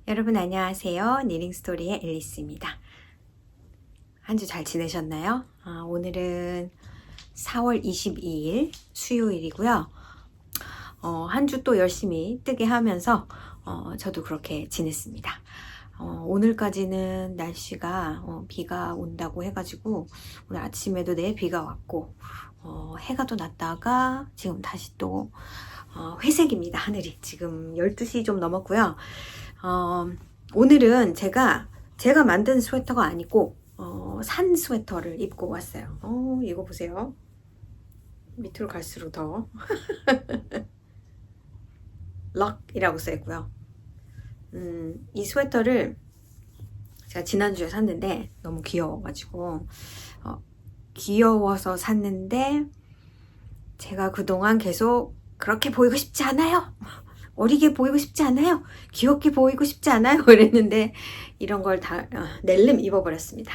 여러분 안녕하세요. 니링스토리의 앨리스입니다. 한 주 잘 지내셨나요? 오늘은 4월 22일 수요일이고요. 한 주 또 열심히 뜨게 하면서 저도 그렇게 지냈습니다. 오늘까지는 날씨가 비가 온다고 해가지고 오늘 아침에도 비가 왔고 해가 또 났다가 지금 다시 또 회색입니다. 하늘이 지금 12시 좀 넘었고요. 오늘은 제가 만든 스웨터가 아니고 산 스웨터를 입고 왔어요. 이거 보세요. 밑으로 갈수록 더 럭이라고 써있고요. 이 스웨터를 제가 지난주에 샀는데 너무 귀여워가지고 귀여워서 샀는데 제가 그동안 계속 그렇게 보이고 싶지 않아요. 어리게 보이고 싶지 않아요. 귀엽게 보이고 싶지 않아요. 그랬는데 이런 걸 다 낼름 입어버렸습니다.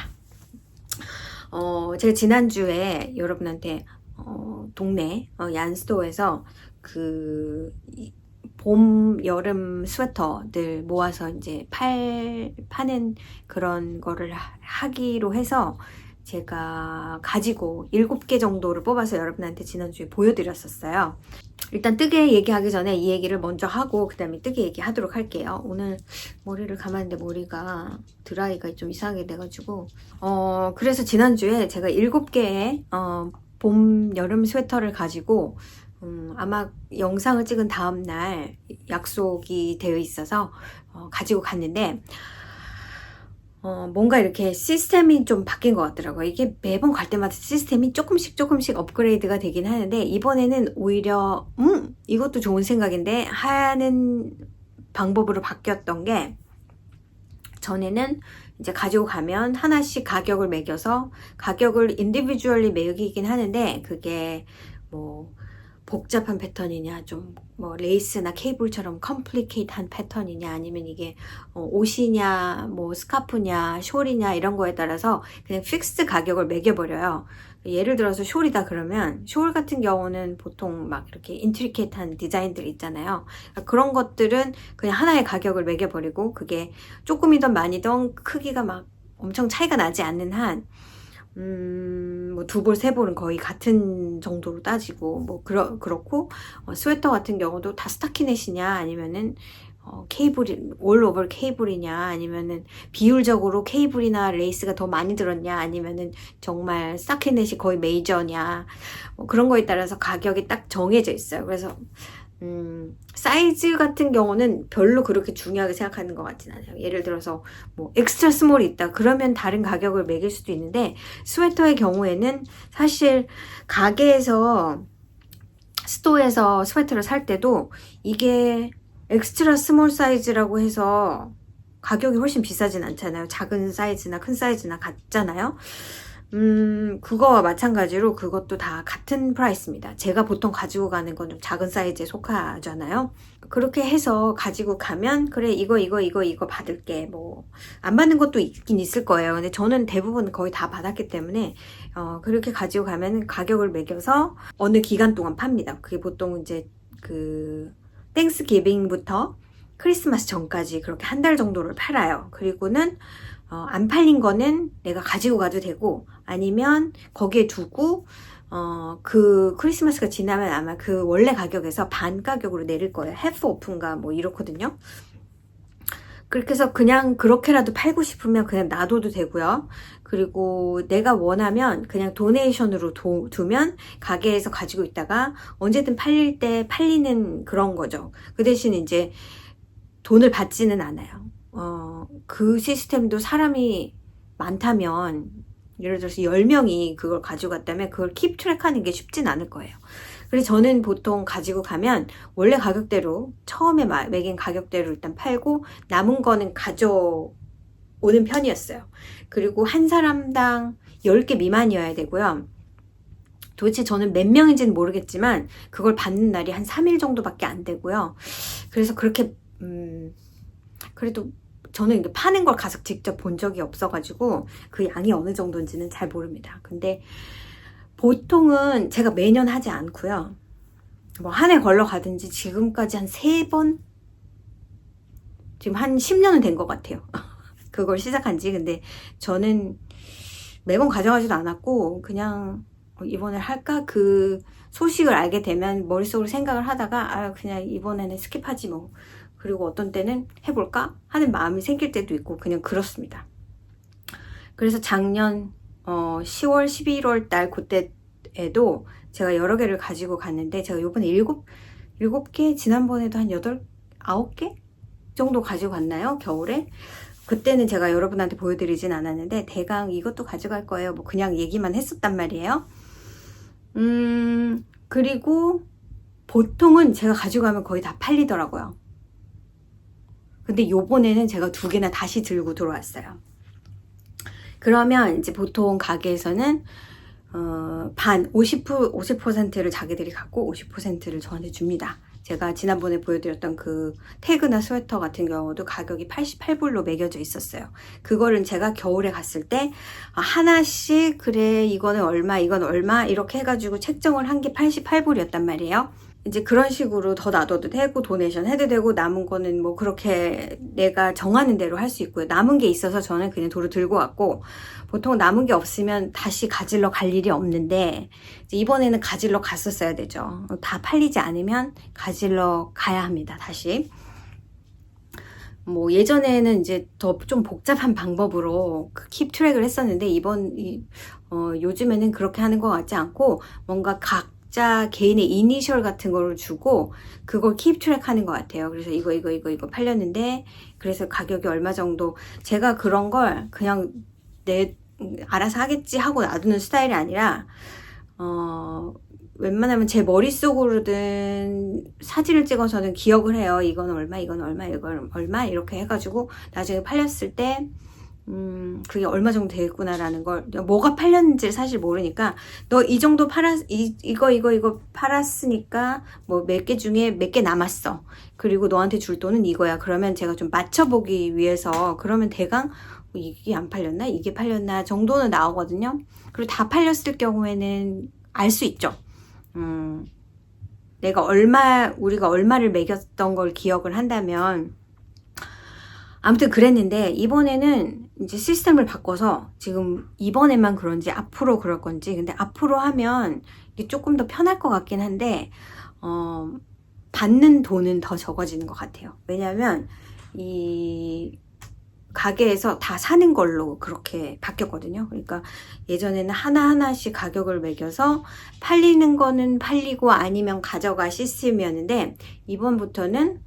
제가 지난주에 여러분한테 동네 얀스토어에서 그 봄, 여름 스웨터들 모아서 이제 파는 그런 거를 하기로 해서 제가 가지고 7개 정도를 뽑아서 여러분한테 지난주에 보여드렸었어요. 일단 뜨개 얘기하기 전에 이 얘기를 먼저 하고 그 다음에 뜨개 얘기하도록 할게요. 오늘 머리를 감았는데 머리가 드라이가 좀 이상하게 돼가지고 그래서 지난주에 제가 7개의 봄, 여름 스웨터를 가지고 아마 영상을 찍은 다음날 약속이 되어 있어서 가지고 갔는데 뭔가 이렇게 시스템이 좀 바뀐 것 같더라고요. 이게 매번 갈 때마다 시스템이 조금씩 업그레이드가 되긴 하는데 이번에는 오히려 이것도 좋은 생각인데 하는 방법으로 바뀌었던 게 전에는 이제 가지고 가면 하나씩 가격을 매겨서 가격을 인디비주얼리 매기긴 하는데 그게 뭐 복잡한 패턴이냐 좀 뭐 레이스나 케이블처럼 컴플리케이트한 패턴이냐 아니면 이게 옷이냐 뭐 스카프냐 숄이냐 이런 거에 따라서 그냥 픽스 가격을 매겨버려요. 예를 들어서 숄이다 그러면 숄 같은 경우는 보통 막 이렇게 인트리케이트한 디자인들 있잖아요. 그런 것들은 그냥 하나의 가격을 매겨버리고 그게 조금이든 많이든 크기가 막 엄청 차이가 나지 않는 한 뭐 2벌, 3벌은 거의 같은 정도로 따지고, 뭐, 그렇고, 스웨터 같은 경우도 다 스타키넷이냐, 아니면은, 케이블이, 올 오버 케이블이냐, 아니면은, 비율적으로 케이블이나 레이스가 더 많이 들었냐, 아니면은, 정말 스타키넷이 거의 메이저냐, 그런 거에 따라서 가격이 딱 정해져 있어요. 그래서, 사이즈 같은 경우는 별로 그렇게 중요하게 생각하는 것 같진 않아요. 예를 들어서 뭐 엑스트라 스몰이 있다 그러면 다른 가격을 매길 수도 있는데 스웨터의 경우에는 사실 가게에서 스토어에서 스웨터를 살 때도 이게 엑스트라 스몰 사이즈라고 해서 가격이 훨씬 비싸진 않잖아요. 작은 사이즈나 큰 사이즈나 같잖아요. 그거와 마찬가지로 그것도 다 같은 프라이스입니다. 제가 보통 가지고 가는 건 좀 작은 사이즈에 속하잖아요. 그렇게 해서 가지고 가면 그래 이거 받을게 뭐 안 받는 것도 있긴 있을 거예요. 근데 저는 대부분 거의 다 받았기 때문에 그렇게 가지고 가면 가격을 매겨서 어느 기간 동안 팝니다. 그게 보통 이제 그 땡스기빙부터 크리스마스 전까지 그렇게 한 달 정도를 팔아요. 그리고는 안 팔린 거는 내가 가지고 가도 되고 아니면 거기에 두고 그 크리스마스가 지나면 아마 그 원래 가격에서 반 가격으로 내릴 거예요. 해프 오픈가 뭐 이렇거든요. 그렇게 해서 그냥 그렇게라도 팔고 싶으면 그냥 놔둬도 되고요. 그리고 내가 원하면 그냥 도네이션으로 두면 가게에서 가지고 있다가 언제든 팔릴 때 팔리는 그런 거죠. 그 대신 이제 돈을 받지는 않아요. 그 시스템도 사람이 많다면 예를 들어서 10명이 그걸 가지고 갔다면 그걸 킵 트랙하는 게 쉽진 않을 거예요. 그래서 저는 보통 가지고 가면 원래 가격대로 처음에 매긴 가격대로 일단 팔고 남은 거는 가져오는 편이었어요. 그리고 한 사람당 10개 미만이어야 되고요. 도대체 저는 몇 명인지는 모르겠지만 그걸 받는 날이 한 3일 정도밖에 안 되고요. 그래서 그렇게 그래도 저는 파는 걸 가서 직접 본 적이 없어가지고 그 양이 어느 정도인지는 잘 모릅니다. 근데 보통은 제가 매년 하지 않고요. 뭐 한 해 걸러 가든지 지금까지 한 3번 지금 한 10년은 된 것 같아요. 그걸 시작한 지. 근데 저는 매번 가져가지도 않았고 그냥 이번에 할까? 그 소식을 알게 되면 머릿속으로 생각을 하다가 아 그냥 이번에는 스킵하지 뭐. 그리고 어떤 때는 해볼까? 하는 마음이 생길 때도 있고 그냥 그렇습니다. 그래서 작년 10월, 11월 달 그때에도 제가 여러 개를 가지고 갔는데 제가 요번에 7개? 지난번에도 한 9개 정도 가지고 갔나요? 겨울에? 그때는 제가 여러분한테 보여드리진 않았는데 대강 이것도 가져갈 거예요. 뭐 그냥 얘기만 했었단 말이에요. 그리고 보통은 제가 가져가면 거의 다 팔리더라고요. 근데 요번에는 제가 2개나 다시 들고 들어왔어요. 그러면 이제 보통 가게에서는 반 50%를 자기들이 갖고 50%를 저한테 줍니다. 제가 지난번에 보여드렸던 그 태그나 스웨터 같은 경우도 가격이 88불로 매겨져 있었어요. 그거는 제가 겨울에 갔을 때 하나씩 그래 이거는 얼마 이건 얼마 이렇게 해가지고 책정을 한 게 88불이었단 말이에요. 이제 그런 식으로 더 놔둬도 되고 도네이션 해도 되고 남은 거는 뭐 그렇게 내가 정하는 대로 할 수 있고요. 남은 게 있어서 저는 그냥 도로 들고 왔고 보통 남은 게 없으면 다시 가지러 갈 일이 없는데 이번에는 가지러 갔었어야 되죠. 다 팔리지 않으면 가지러 가야 합니다. 다시. 뭐 예전에는 이제 더 좀 복잡한 방법으로 킵 트랙을 했었는데 요즘에는 그렇게 하는 것 같지 않고 뭔가 각자 개인의 이니셜 같은 거를 주고 그걸 킵 트랙 하는 것 같아요. 그래서 이거 팔렸는데 그래서 가격이 얼마 정도 제가 그런 걸 그냥 알아서 하겠지 하고 놔두는 스타일이 아니라 웬만하면 제 머릿속으로든 사진을 찍어서는 기억을 해요. 이건 얼마, 이건 얼마, 이건 얼마 이렇게 해가지고 나중에 팔렸을 때 그게 얼마 정도 되겠구나라는 걸 뭐가 팔렸는지 사실 모르니까 너 이 정도 이거 팔았으니까 뭐 몇 개 중에 몇 개 남았어. 그리고 너한테 줄 돈은 이거야. 그러면 제가 좀 맞춰보기 위해서 그러면 대강 이게 안 팔렸나? 이게 팔렸나? 정도는 나오거든요. 그리고 다 팔렸을 경우에는 알 수 있죠. 우리가 얼마를 매겼던 걸 기억을 한다면 아무튼 그랬는데 이번에는 이제 시스템을 바꿔서 지금 이번에만 그런지 앞으로 그럴 건지 근데 앞으로 하면 이게 조금 더 편할 것 같긴 한데 받는 돈은 더 적어지는 것 같아요. 왜냐면 이 가게에서 다 사는 걸로 그렇게 바뀌었거든요. 그러니까 예전에는 하나하나씩 가격을 매겨서 팔리는 거는 팔리고 아니면 가져가 시스템이었는데 이번부터는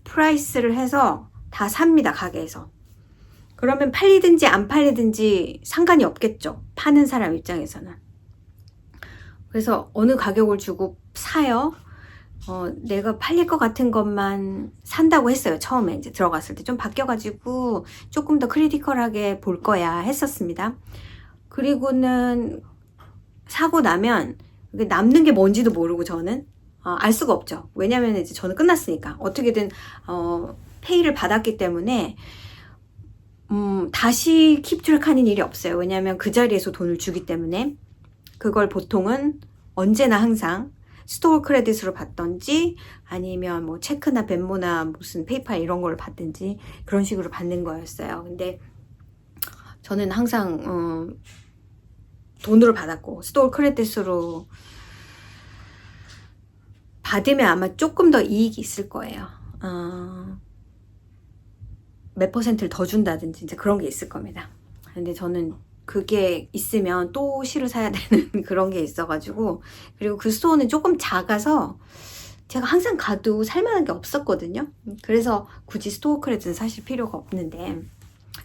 프라이스를 해서 다 삽니다. 가게에서. 그러면 팔리든지 안 팔리든지 상관이 없겠죠. 파는 사람 입장에서는. 그래서 어느 가격을 주고 사요. 내가 팔릴 것 같은 것만 산다고 했어요. 처음에 이제 들어갔을 때 좀 바뀌어가지고 조금 더 크리티컬하게 볼 거야 했었습니다. 그리고는 사고 나면 남는 게 뭔지도 모르고 저는 알 수가 없죠. 왜냐면 이제 저는 끝났으니까 어떻게든 페이를 받았기 때문에 다시 킵트랙하는 일이 없어요. 왜냐면 그 자리에서 돈을 주기 때문에 그걸 보통은 언제나 항상 스토어 크레딧으로 받던지 아니면 뭐 체크나 벤모나 무슨 페이팔 이런 걸 받든지 그런 식으로 받는 거였어요. 근데 저는 항상 돈으로 받았고 스토어 크레딧으로 받으면 아마 조금 더 이익이 있을 거예요. 몇 퍼센트를 더 준다든지 이제 그런 게 있을 겁니다. 근데 저는 그게 있으면 또 실을 사야 되는 그런 게 있어가지고 그리고 그 스토어는 조금 작아서 제가 항상 가도 살만한 게 없었거든요. 그래서 굳이 스토어 크레딧은 사실 필요가 없는데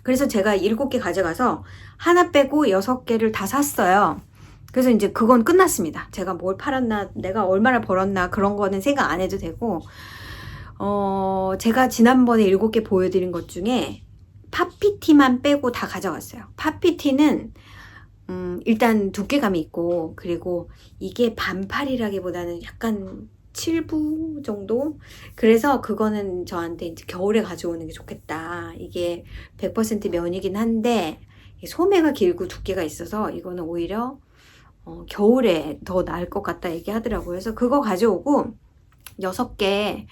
그래서 제가 7개 가져가서 하나 빼고 6개를 다 샀어요. 그래서 이제 그건 끝났습니다. 제가 뭘 팔았나 내가 얼마나 벌었나 그런 거는 생각 안 해도 되고 제가 지난번에 7개 보여드린 것 중에 파피티만 빼고 다 가져갔어요. 파피티는 일단 두께감이 있고 그리고 이게 반팔이라기보다는 약간 7부 정도? 그래서 그거는 저한테 이제 겨울에 가져오는 게 좋겠다. 이게 100% 면이긴 한데 소매가 길고 두께가 있어서 이거는 오히려 겨울에 더 나을 것 같다 얘기하더라고요. 그래서 그거 가져오고 6개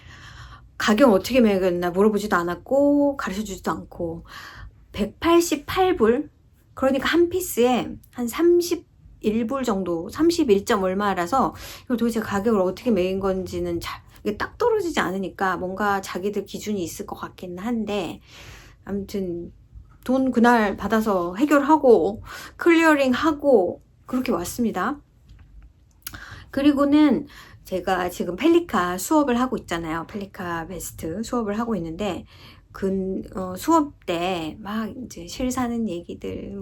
가격 어떻게 매겼나 물어보지도 않았고 가르쳐주지도 않고 188불, 그러니까 한 피스에 한 31불 정도, 31점 얼마라서 이거 도대체 가격을 어떻게 매긴 건지는 이게 딱 떨어지지 않으니까 뭔가 자기들 기준이 있을 것 같긴 한데, 아무튼 돈 그날 받아서 해결하고 클리어링하고 그렇게 왔습니다. 그리고는 제가 지금 펠리카 수업을 하고 있잖아요. 펠리카 베스트 수업을 하고 있는데 수업 때 막 이제 실 사는 얘기들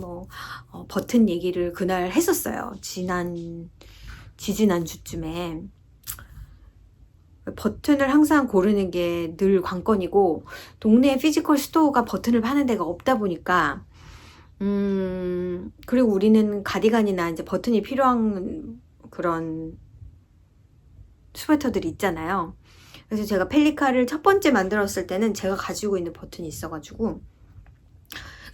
버튼 얘기를 그날 했었어요. 지지난 주쯤에. 버튼을 항상 고르는 게 늘 관건이고, 동네 피지컬 스토어가 버튼을 파는 데가 없다 보니까, 그리고 우리는 가디건이나 이제 버튼이 필요한 그런 스웨터들이 있잖아요. 그래서 제가 펠리카를 첫 번째 만들었을 때는 제가 가지고 있는 버튼이 있어가지고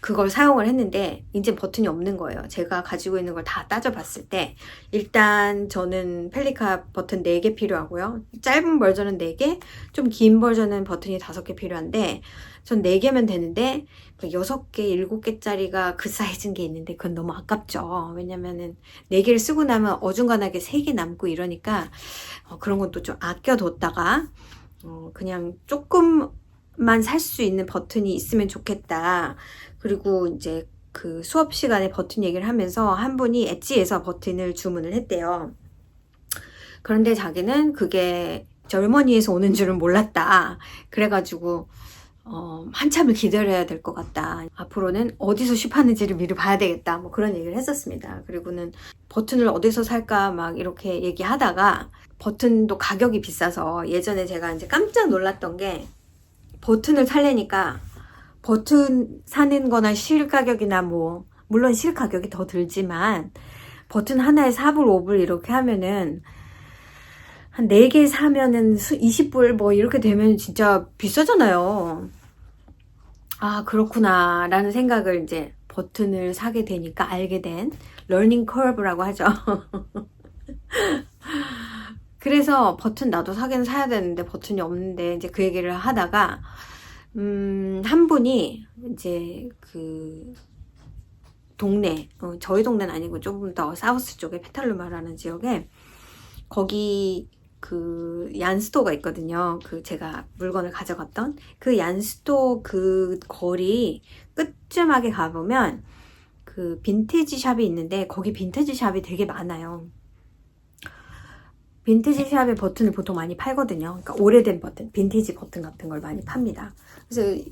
그걸 사용을 했는데, 이제 버튼이 없는 거예요. 제가 가지고 있는 걸 다 따져봤을 때 일단 저는 펠리카 버튼 4개 필요하고요. 짧은 버전은 4개, 좀 긴 버전은 버튼이 5개 필요한데, 전 4개면 되는데 6개, 7개짜리가 그 사이즈인 게 있는데 그건 너무 아깝죠. 왜냐면은 4개를 쓰고 나면 어중간하게 3개 남고 이러니까 그런 건 또 좀 아껴뒀다가 그냥 조금만 살 수 있는 버튼이 있으면 좋겠다. 그리고 이제 그 수업 시간에 버튼 얘기를 하면서 한 분이 엣지에서 버튼을 주문을 했대요. 그런데 자기는 그게 젊은이에서 오는 줄은 몰랐다. 그래가지고 한참을 기다려야 될 것 같다. 앞으로는 어디서 쉽하는지를 미리 봐야 되겠다. 뭐 그런 얘기를 했었습니다. 그리고는 버튼을 어디서 살까 막 이렇게 얘기하다가, 버튼도 가격이 비싸서 예전에 제가 이제 깜짝 놀랐던 게, 버튼을 사려니까 버튼 사는 거나 실 가격이나 물론 실 가격이 더 들지만 버튼 하나에 4불, 5불 이렇게 하면은 한 4개 사면은 20불 이렇게 되면 진짜 비싸잖아요. 아, 그렇구나 라는 생각을 이제 버튼을 사게 되니까 알게 된 러닝 커브라고 하죠. 그래서 버튼 나도 사긴 사야 되는데 버튼이 없는데, 이제 그 얘기를 하다가 한 분이 이제 그 동네, 저희 동네는 아니고 조금 더 사우스 쪽에, 페탈루마라는 지역에 거기 그 얀스토어가 있거든요. 그 제가 물건을 가져갔던 그 얀스토어 그 거리 끝쯤하게 가보면 그 빈티지 샵이 있는데, 거기 빈티지 샵이 되게 많아요. 빈티지 샵에 버튼을 보통 많이 팔거든요. 그러니까 오래된 버튼, 빈티지 버튼 같은 걸 많이 팝니다. 그래서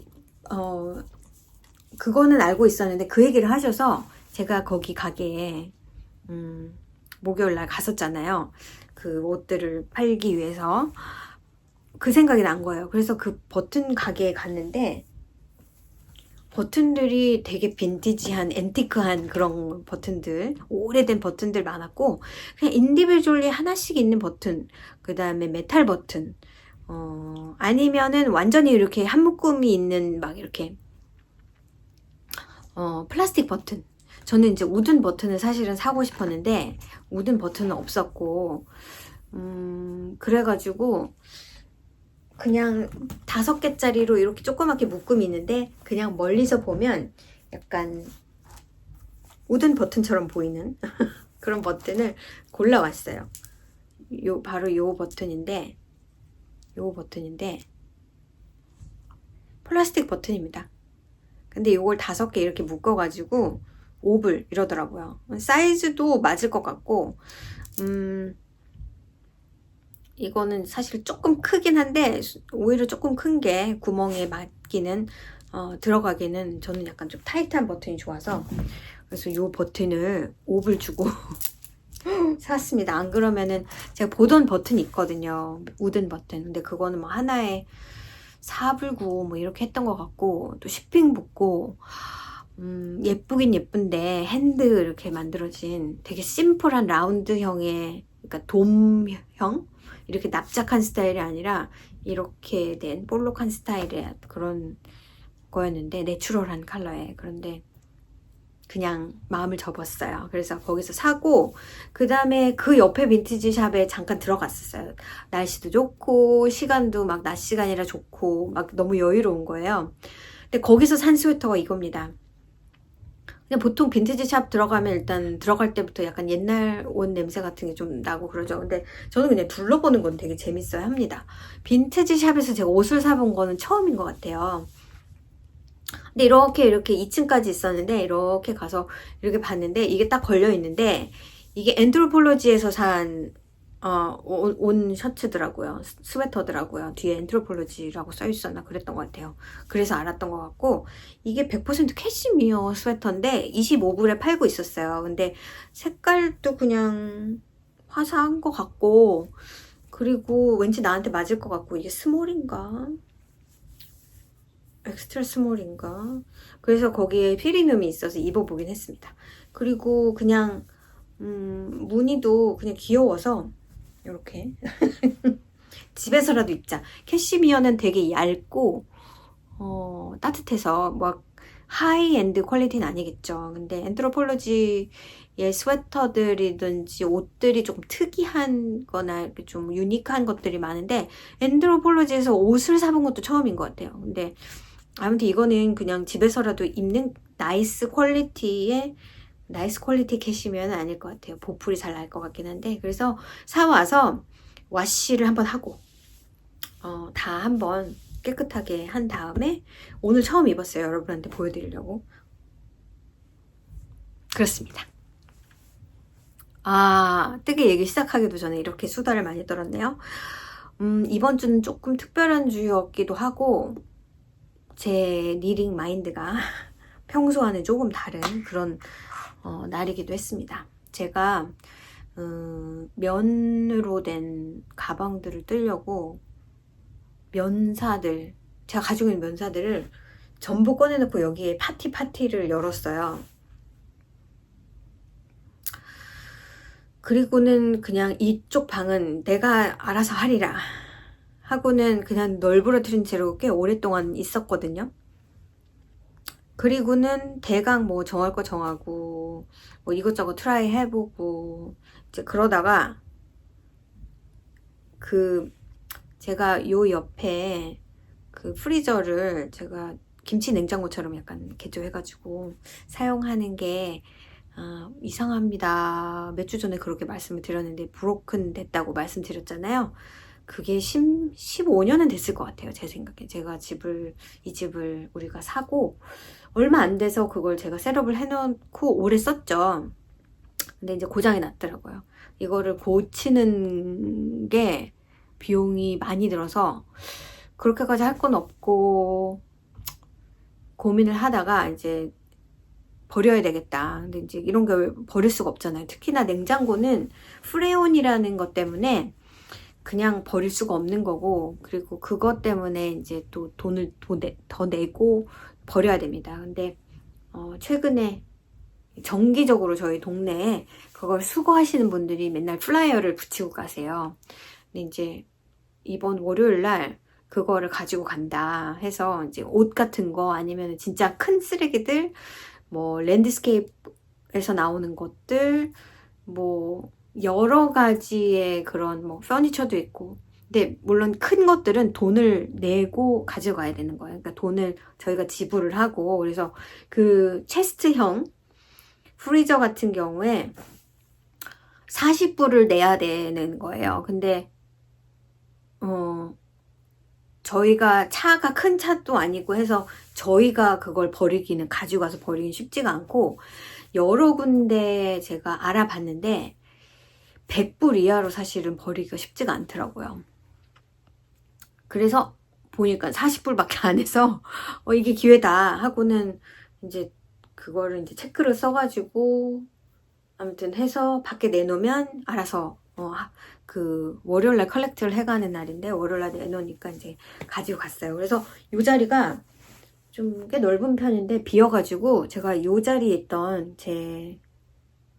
그거는 알고 있었는데 그 얘기를 하셔서 제가 거기 가게에 목요일날 갔었잖아요. 그 옷들을 팔기 위해서. 그 생각이 난 거예요. 그래서 그 버튼 가게에 갔는데 버튼들이 되게 빈티지한, 앤티크한 그런 버튼들, 오래된 버튼들 많았고, 그냥 인디비주얼리 하나씩 있는 버튼, 그 다음에 메탈 버튼, 아니면은 완전히 이렇게 한 묶음이 있는 막 이렇게 플라스틱 버튼. 저는 이제 우든 버튼을 사실은 사고 싶었는데 우든 버튼은 없었고, 그래가지고 그냥 5개짜리로 이렇게 조그맣게 묶음이 있는데, 그냥 멀리서 보면 약간 우든 버튼처럼 보이는 그런 버튼을 골라왔어요. 바로 요 버튼인데 플라스틱 버튼입니다. 근데 요걸 5개 이렇게 묶어가지고 5불 이러더라고요. 사이즈도 맞을 것 같고, 이거는 사실 조금 크긴 한데, 오히려 조금 큰 게 구멍에 맞기는, 들어가기는 저는 약간 좀 타이트한 버튼이 좋아서, 그래서 이 버튼을 5불 주고 샀습니다. 안 그러면은 제가 보던 버튼이 있거든요. 우든 버튼. 근데 그거는 뭐 하나에 4불 9 뭐 이렇게 했던 것 같고, 또 shipping 붙고, 예쁘긴 예쁜데 핸드 이렇게 만들어진 되게 심플한 라운드형의, 그러니까 돔형? 이렇게 납작한 스타일이 아니라 이렇게 된 볼록한 스타일의 그런 거였는데, 내추럴한 컬러에. 그런데 그냥 마음을 접었어요. 그래서 거기서 사고 그 다음에 그 옆에 빈티지 샵에 잠깐 들어갔었어요. 날씨도 좋고 시간도 막 낮 시간이라 좋고 막 너무 여유로운 거예요. 근데 거기서 산 스웨터가 이겁니다. 그냥 보통 빈티지 샵 들어가면 일단 들어갈 때부터 약간 옛날 옷 냄새 같은 게 좀 나고 그러죠. 근데 저는 그냥 둘러보는 건 되게 재밌어요 합니다. 빈티지 샵에서 제가 옷을 사본 거는 처음인 것 같아요. 근데 이렇게 2층까지 있었는데 이렇게 가서 이렇게 봤는데 이게 딱 걸려 있는데 이게 엔트로폴로지에서 산 온 셔츠더라고요. 스웨터더라고요. 뒤에 엔트로폴로지라고 써 있었나 그랬던 것 같아요. 그래서 알았던 것 같고 이게 100% 캐시미어 스웨터인데 25불에 팔고 있었어요. 근데 색깔도 그냥 화사한 것 같고 그리고 왠지 나한테 맞을 것 같고 이게 스몰인가? 엑스트라 스몰인가? 그래서 거기에 피리눔이 있어서 입어보긴 했습니다. 그리고 그냥 무늬도 그냥 귀여워서 이렇게 집에서라도 입자. 캐시미어는 되게 얇고 따뜻해서 막 하이엔드 퀄리티는 아니겠죠. 근데 엔트로폴로지의 스웨터들이든지 옷들이 조금 특이한 거나 이렇게 좀 유니크한 것들이 많은데 엔트로폴로지에서 옷을 사본 것도 처음인 것 같아요. 근데 아무튼 이거는 그냥 집에서라도 입는 나이스 퀄리티 캐시미어는 아닐 것 같아요. 보풀이 잘 날 것 같긴 한데 그래서 사와서 와시를 한번 하고 다 한번 깨끗하게 한 다음에 오늘 처음 입었어요. 여러분한테 보여드리려고. 그렇습니다. 뜨개 얘기 시작하기도 전에 이렇게 수다를 많이 떨었네요. 이번 주는 조금 특별한 주였기도 하고 제 리딩 마인드가 평소와는 조금 다른 그런 날이기도 했습니다. 제가 면으로 된 가방들을 뜨려고 면사들, 제가 가지고 있는 면사들을 전부 꺼내놓고 여기에 파티를 열었어요. 그리고는 그냥 이쪽 방은 내가 알아서 하리라 하고는 그냥 널브러뜨린 채로 꽤 오랫동안 있었거든요. 그리고는 대강 뭐 정할 거 정하고 뭐 이것저것 트라이 해보고 이제 그러다가 제가 요 옆에 그 프리저를 제가 김치 냉장고처럼 약간 개조해가지고 사용하는 게 이상합니다. 몇 주 전에 그렇게 말씀을 드렸는데 브로큰 됐다고 말씀드렸잖아요. 그게 15년은 됐을 것 같아요. 제 생각에. 제가 이 집을 우리가 사고 얼마 안 돼서 그걸 제가 셋업을 해놓고 오래 썼죠. 근데 이제 고장이 났더라고요. 이거를 고치는 게 비용이 많이 들어서 그렇게까지 할 건 없고 고민을 하다가 이제 버려야 되겠다. 근데 이제 이런 걸 버릴 수가 없잖아요. 특히나 냉장고는 프레온이라는 것 때문에 그냥 버릴 수가 없는 거고 그리고 그것 때문에 이제 또 돈을 더 내고 버려야 됩니다. 근데 최근에 정기적으로 저희 동네에 그걸 수거하시는 분들이 맨날 플라이어를 붙이고 가세요. 근데 이제 이번 월요일 날 그거를 가지고 간다 해서 이제 옷 같은 거 아니면 진짜 큰 쓰레기들 뭐 랜드스케이프에서 나오는 것들 뭐 여러 가지의 그런 뭐 퍼니처도 있고 근데 물론 큰 것들은 돈을 내고 가져가야 되는 거예요. 그러니까 돈을 저희가 지불을 하고 그래서 그 체스트형 프리저 같은 경우에 40불을 내야 되는 거예요. 근데 저희가 차가 큰 차도 아니고 해서 저희가 그걸 가지고 가서 버리긴 쉽지가 않고 여러 군데 제가 알아봤는데 100불 이하로 사실은 버리기가 쉽지가 않더라고요. 그래서 보니까 40불밖에 안 해서 이게 기회다 하고는 이제 그거를 이제 체크를 써가지고 아무튼 해서 밖에 내놓으면 알아서 그 월요일날 컬렉트를 해가는 날인데 월요일날 내놓으니까 이제 가지고 갔어요. 그래서 이 자리가 좀 꽤 넓은 편인데 비어가지고 제가 이 자리에 있던 제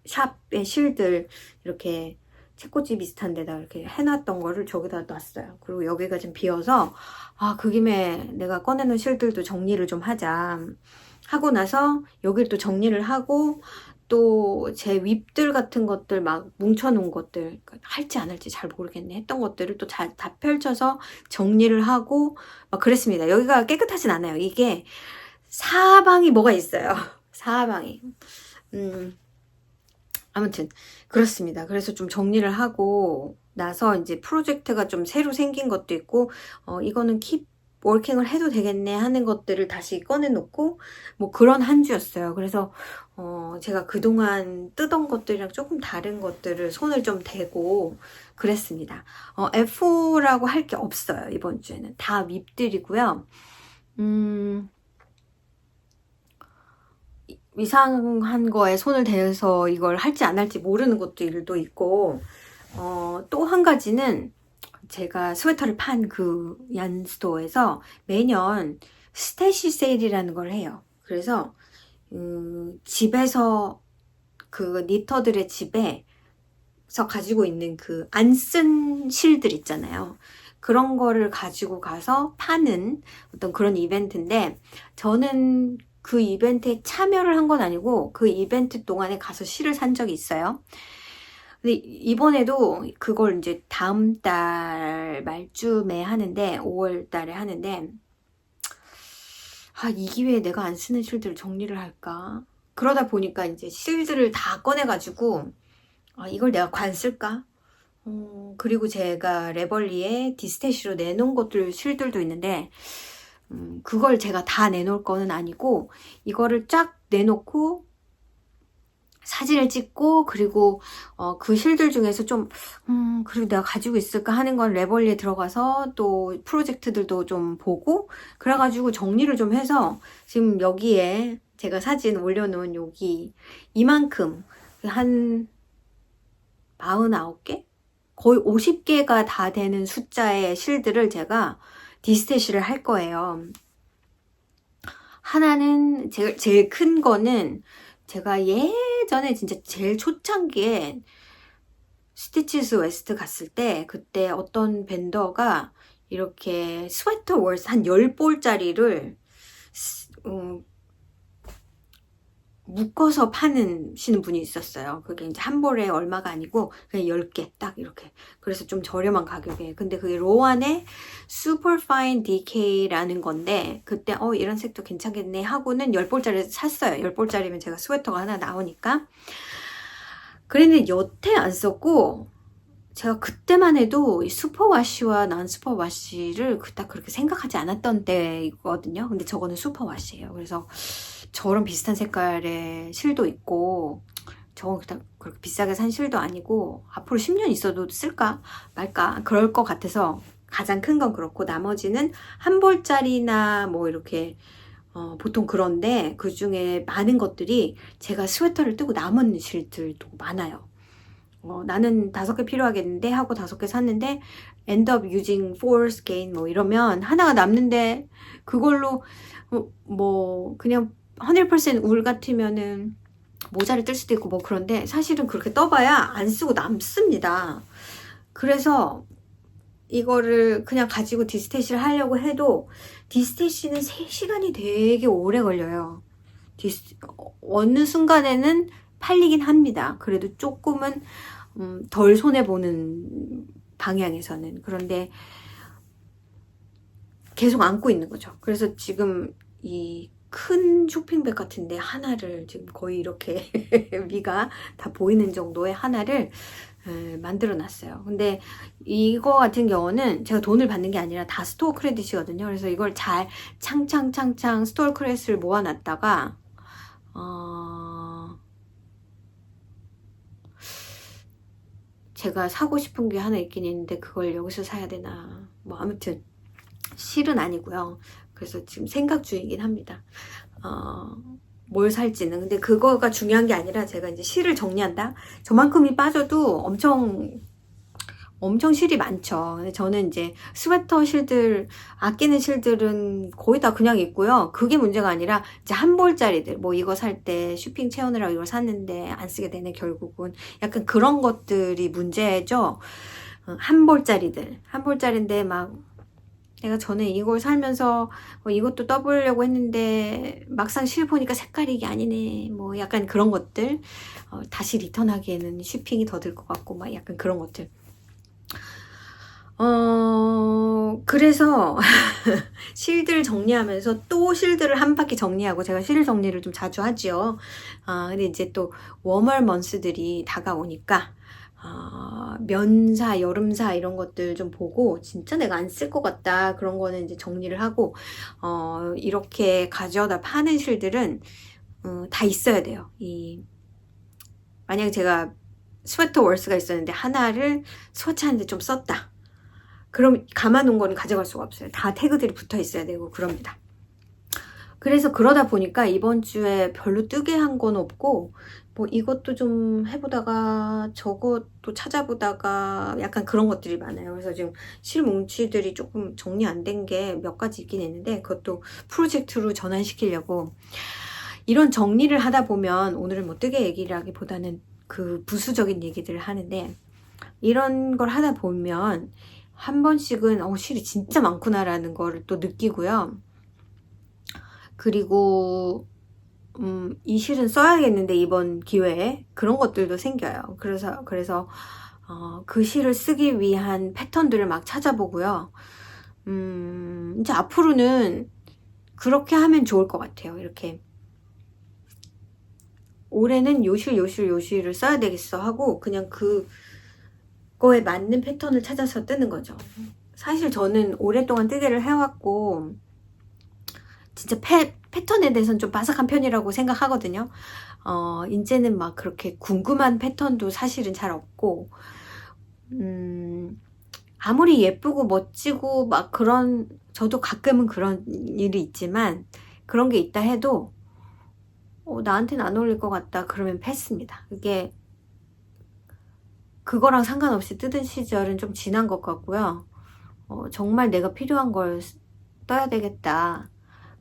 샵의 실들 이렇게 책꽂이 비슷한 데다 이렇게 해놨던 거를 저기다 놨어요. 그리고 여기가 좀 비어서 아, 그 김에 내가 꺼내놓은 실들도 정리를 좀 하자 하고 나서 여기를 또 정리를 하고 또 제 윗들 같은 것들 막 뭉쳐놓은 것들 할지 안 할지 잘 모르겠네 했던 것들을 또 다 펼쳐서 정리를 하고 막 그랬습니다. 여기가 깨끗하진 않아요. 이게 사방이 뭐가 있어요. 사방이 아무튼 그렇습니다. 그래서 좀 정리를 하고 나서 이제 프로젝트가 좀 새로 생긴 것도 있고 이거는 킵 워킹을 해도 되겠네 하는 것들을 다시 꺼내놓고 뭐 그런 한 주였어요. 그래서 제가 그동안 뜨던 것들이랑 조금 다른 것들을 손을 좀 대고 그랬습니다. F라고 할 게 없어요. 이번 주에는 다 윗들이고요. 이상한 거에 손을 대서 이걸 할지 안 할지 모르는 것도 일도 있고 또 한 가지는 제가 스웨터를 판 그 얀스토어에서 매년 스테시 세일이라는 걸 해요. 그래서 집에서 그 니터들의 집에서 가지고 있는 그 안 쓴 실들 있잖아요. 그런 거를 가지고 가서 파는 어떤 그런 이벤트인데 저는 그 이벤트에 참여를 한 건 아니고 그 이벤트 동안에 가서 실을 산 적이 있어요. 근데 이번에도 그걸 이제 다음 달 말쯤에 하는데 5월 달에 하는데 아, 이 기회에 내가 안 쓰는 실들을 정리를 할까? 그러다 보니까 이제 실들을 다 꺼내가지고 아, 이걸 내가 관 쓸까? 그리고 제가 레벌리에 디스테시로 내놓은 것들 실들도 있는데 그걸 제가 다 내놓을 거는 아니고 이거를 쫙 내놓고 사진을 찍고 그리고 그 실들 중에서 좀 그리고 내가 가지고 있을까 하는 건 레벌리에 들어가서 또 프로젝트들도 좀 보고 그래가지고 정리를 좀 해서 지금 여기에 제가 사진 올려놓은 여기 이만큼 한 49개? 거의 50개가 다 되는 숫자의 실들을 제가 디스테시를 할 거예요. 하나는 제일 큰 거는 제가 예전에 진짜 제일 초창기에 스티치스 웨스트 갔을 때 그때 어떤 벤더가 이렇게 스웨터 월스 한 10볼짜리를 묶어서 파시는 분이 있었어요. 그게 이제 한 볼에 얼마가 아니고 그냥 10개 딱 이렇게. 그래서 좀 저렴한 가격에. 근데 그게 로안의 슈퍼파인 DK라는 건데 그때 이런 색도 괜찮겠네 하고는 10볼짜리 샀어요. 10볼짜리면 제가 스웨터가 하나 나오니까. 그랬는데 여태 안 썼고 제가 그때만 해도 이 슈퍼와시와 난 슈퍼와시를 딱 그렇게 생각하지 않았던 때이거든요. 근데 저거는 슈퍼와시예요. 그래서 저런 비슷한 색깔의 실도 있고 저건 그렇게 비싸게 산 실도 아니고 앞으로 10년 있어도 쓸까 말까 그럴 것 같아서 가장 큰 건 그렇고 나머지는 한 볼짜리나 뭐 이렇게 보통 그런데 그 중에 많은 것들이 제가 스웨터를 뜨고 남은 실들도 많아요. 나는 5개 필요하겠는데 하고 5개 샀는데 end up using 4 skein 뭐 이러면 하나가 남는데 그걸로 뭐 그냥 100%울 같으면은 모자를 뜰 수도 있고 뭐 그런데 사실은 그렇게 떠봐야 안 쓰고 남습니다. 그래서 이거를 그냥 가지고 디스테시를 하려고 해도 디스테시는 3시간이 되게 오래 걸려요. 어느 순간에는 팔리긴 합니다. 그래도 조금은 덜 손해보는 방향에서는. 그런데 계속 안고 있는 거죠. 그래서 지금 이 큰 쇼핑백 같은데 하나를 지금 거의 이렇게 위가 다 보이는 정도의 하나를 만들어 놨어요. 근데 이거 같은 경우는 제가 돈을 받는 게 아니라 다 스토어 크레딧이거든요. 그래서 이걸 잘 창창 스토어 크레딧을 모아 놨다가 제가 사고 싶은 게 하나 있긴 있는데 그걸 여기서 사야 되나 뭐 아무튼 실은 아니고요. 그래서 지금 생각 중이긴 합니다. 뭘 살지는. 근데 그거가 중요한 게 아니라 제가 이제 실을 정리한다. 저만큼이 빠져도 엄청 엄청 실이 많죠. 근데 저는 이제 스웨터 실들, 아끼는 실들은 거의 다 그냥 입고요. 그게 문제가 아니라 이제 한 벌짜리들, 뭐 이거 살 때 쇼핑 채우느라고 이걸 샀는데 안 쓰게 되네, 결국은. 약간 그런 것들이 문제죠. 한 벌짜리들. 한 벌짜리인데 막 내가 전에 이걸 살면서 이것도 떠보려고 했는데 막상 실보니까 색깔이 이게 아니네. 뭐 약간 그런 것들. 다시 리턴하기에는 쇼핑이 더 들 것 같고 막 약간 그런 것들. 그래서 실들 정리하면서 또 실들을 한 바퀴 정리하고, 제가 실 정리를 좀 자주 하지요. 근데 이제 또 웜월 먼스들이 다가오니까 면사, 여름사 이런 것들 좀 보고 진짜 내가 안 쓸 것 같다 그런 거는 이제 정리를 하고, 이렇게 가져다 파는 실들은 다 있어야 돼요. 만약에 제가 스웨터 월스가 있었는데 하나를 스워치하는데 좀 썼다, 그럼 감아놓은 거는 가져갈 수가 없어요. 다 태그들이 붙어 있어야 되고 그럽니다. 그래서 그러다 보니까 이번 주에 별로 뜨게 한 건 없고, 뭐 이것도 좀 해보다가 저것도 찾아보다가 약간 그런 것들이 많아요. 그래서 지금 실 뭉치들이 조금 정리 안 된 게 몇 가지 있긴 있는데, 그것도 프로젝트로 전환시키려고 이런 정리를 하다 보면, 오늘은 뭐 뜨개 얘기를 하기보다는 그 부수적인 얘기들을 하는데, 이런 걸 하다 보면 한 번씩은 실이 진짜 많구나라는 거를 또 느끼고요. 그리고 이 실은 써야겠는데 이번 기회에 그런 것들도 생겨요. 그래서 그 실을 쓰기 위한 패턴들을 막 찾아보고요. 이제 앞으로는 그렇게 하면 좋을 것 같아요. 이렇게 올해는 요 실을 써야 되겠어 하고 그냥 그거에 맞는 패턴을 찾아서 뜨는 거죠. 사실 저는 오랫동안 뜨개를 해왔고 진짜 패턴에 대해서는 좀 빠삭한 편이라고 생각하거든요. 이제는 막 그렇게 궁금한 패턴도 사실은 잘 없고, 아무리 예쁘고 멋지고 막 저도 가끔은 그런 일이 있지만, 그런 게 있다 해도 나한테는 안 어울릴 것 같다 그러면 패스입니다. 그거랑 상관없이 뜨던 시절은 좀 지난 것 같고요. 정말 내가 필요한 걸 떠야 되겠다,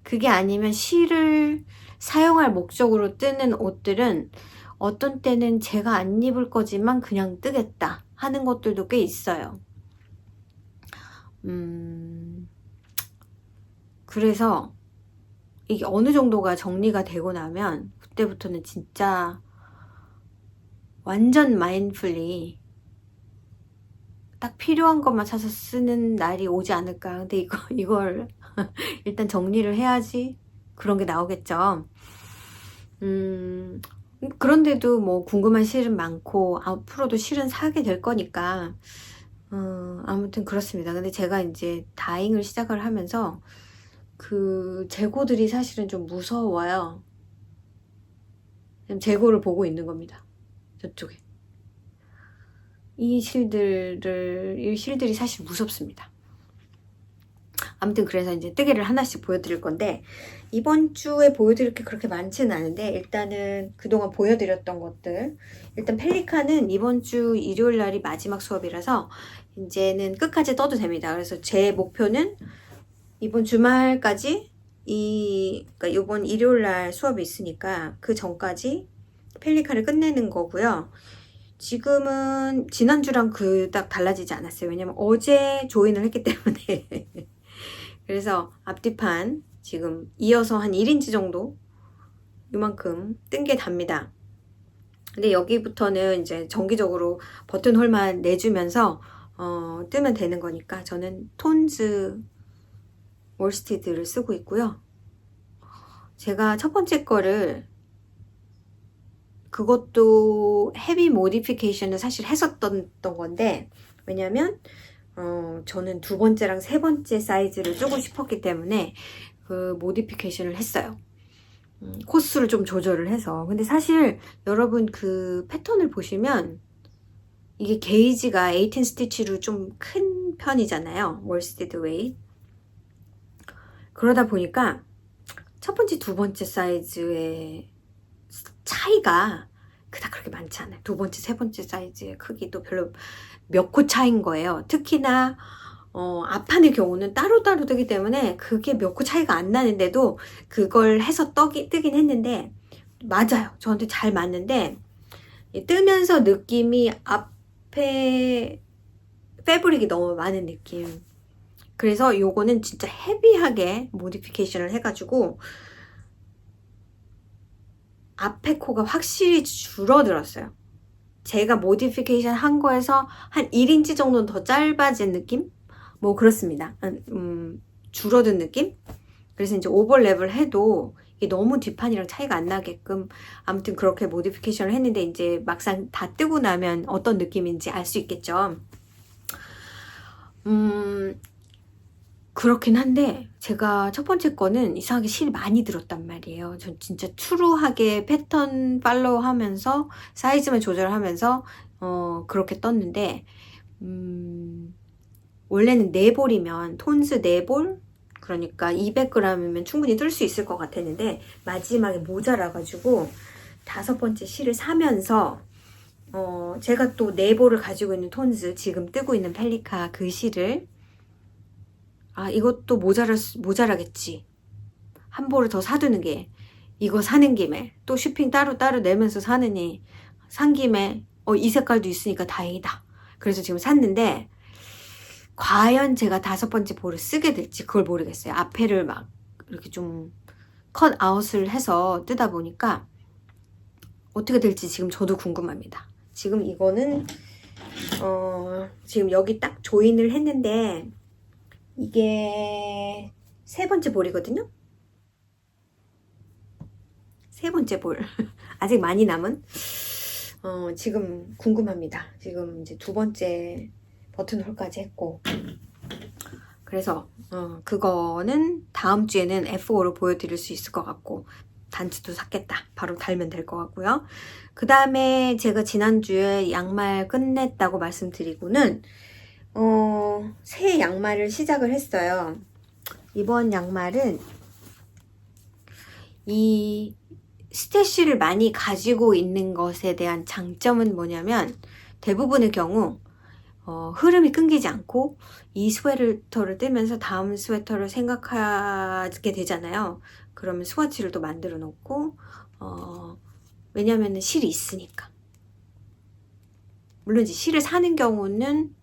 그게 아니면 실을 사용할 목적으로 뜨는 옷들은 어떤 때는 제가 안 입을 거지만 그냥 뜨겠다 하는 것들도 꽤 있어요. 그래서 이게 어느 정도가 정리가 되고 나면 그때부터는 진짜 완전 마인드풀리 딱 필요한 것만 찾아서 쓰는 날이 오지 않을까. 근데 이걸 일단 정리를 해야지 그런 게 나오겠죠. 그런데도 뭐 궁금한 실은 많고 앞으로도 실은 사게 될 거니까 아무튼 그렇습니다. 근데 제가 이제 다잉을 시작을 하면서 그 재고들이 사실은 좀 무서워요. 지금 재고를 보고 있는 겁니다. 저쪽에 이 실들이 사실 무섭습니다. 아무튼 그래서 이제 뜨개를 하나씩 보여드릴 건데, 이번 주에 보여드릴 게 그렇게 많지는 않은데 일단은 그동안 보여드렸던 것들, 일단 펠리칸은 이번 주 일요일 날이 마지막 수업이라서 이제는 끝까지 떠도 됩니다. 그래서 제 목표는 이번 주말까지 그러니까 이번 일요일 날 수업이 있으니까 그 전까지 펠리칸을 끝내는 거고요. 지금은 지난주랑 그닥 달라지지 않았어요. 왜냐면 어제 조인을 했기 때문에 그래서 앞뒤판 지금 이어서 한 1인치 정도 이만큼 뜬 게 답니다. 근데 여기부터는 이제 정기적으로 버튼홀만 내주면서 뜨면 되는 거니까 저는 톤즈 월스티드를 쓰고 있고요. 제가 첫 번째 거를 그것도 헤비 모디피케이션을 사실 했었던 건데, 왜냐면 저는 두 번째랑 세 번째 사이즈를 쓰고 싶었기 때문에 그 모디피케이션을 했어요. 코스를 좀 조절을 해서. 근데 사실 여러분 그 패턴을 보시면 이게 게이지가 18 스티치로 좀 큰 편이잖아요. 월스티드 웨이트. 그러다 보니까 첫 번째, 두 번째 사이즈의 차이가 그닥 그렇게 많지 않아요. 두 번째, 세 번째 사이즈의 크기도 별로 몇 코 차인 거예요. 특히나 앞판의 경우는 따로따로 뜨기 때문에 그게 몇 코 차이가 안 나는데도 그걸 해서 뜨긴 했는데 맞아요. 저한테 잘 맞는데 뜨면서 느낌이 앞에 패브릭이 너무 많은 느낌. 그래서 요거는 진짜 헤비하게 모디피케이션을 해가지고 앞에 코가 확실히 줄어들었어요. 제가 모디피케이션 한 거에서 한 1인치 정도는 더 짧아진 느낌? 뭐 그렇습니다. 줄어든 느낌? 그래서 이제 오버랩을 해도 이게 너무 뒷판이랑 차이가 안 나게끔 아무튼 그렇게 모디피케이션을 했는데 이제 막상 다 뜨고 나면 어떤 느낌인지 알 수 있겠죠. 그렇긴 한데 제가 첫 번째 거는 이상하게 실이 많이 들었단 말이에요. 전 진짜 추루하게 패턴 팔로우 하면서 사이즈만 조절하면서 그렇게 떴는데 원래는 4볼이면 톤스 4볼 그러니까 200g이면 충분히 뜰 수 있을 것 같았는데 마지막에 모자라가지고 5번째 실을 사면서 제가 또 4볼을 가지고 있는 톤스 지금 뜨고 있는 펠리카 그 실을 이것도 모자라겠지. 한 볼을 더 사두는 게 이거 사는 김에 또 쇼핑 따로 내면서 사느니 산 김에 이 색깔도 있으니까 다행이다. 그래서 지금 샀는데 과연 제가 5번째 볼을 쓰게 될지 그걸 모르겠어요. 앞에를 막 이렇게 좀 컷아웃을 해서 뜨다 보니까 어떻게 될지 지금 저도 궁금합니다. 지금 이거는 지금 여기 딱 조인을 했는데 이게 3번째 볼이거든요. 3번째 볼. 아직 많이 남은 지금 궁금합니다. 지금 이제 2번째 버튼홀까지 했고 그래서 그거는 다음 주에는 F5로 보여드릴 수 있을 것 같고 단추도 샀겠다. 바로 달면 될 것 같고요. 그 다음에 제가 지난주에 양말 끝냈다고 말씀드리고는 새 양말을 시작을 했어요. 이번 양말은 이 스태쉬를 많이 가지고 있는 것에 대한 장점은 뭐냐면 대부분의 경우 흐름이 끊기지 않고 이 스웨터를 뜨면서 다음 스웨터를 생각하게 되잖아요. 그러면 스와치를 또 만들어 놓고 왜냐면은 실이 있으니까. 물론 이제 실을 사는 경우는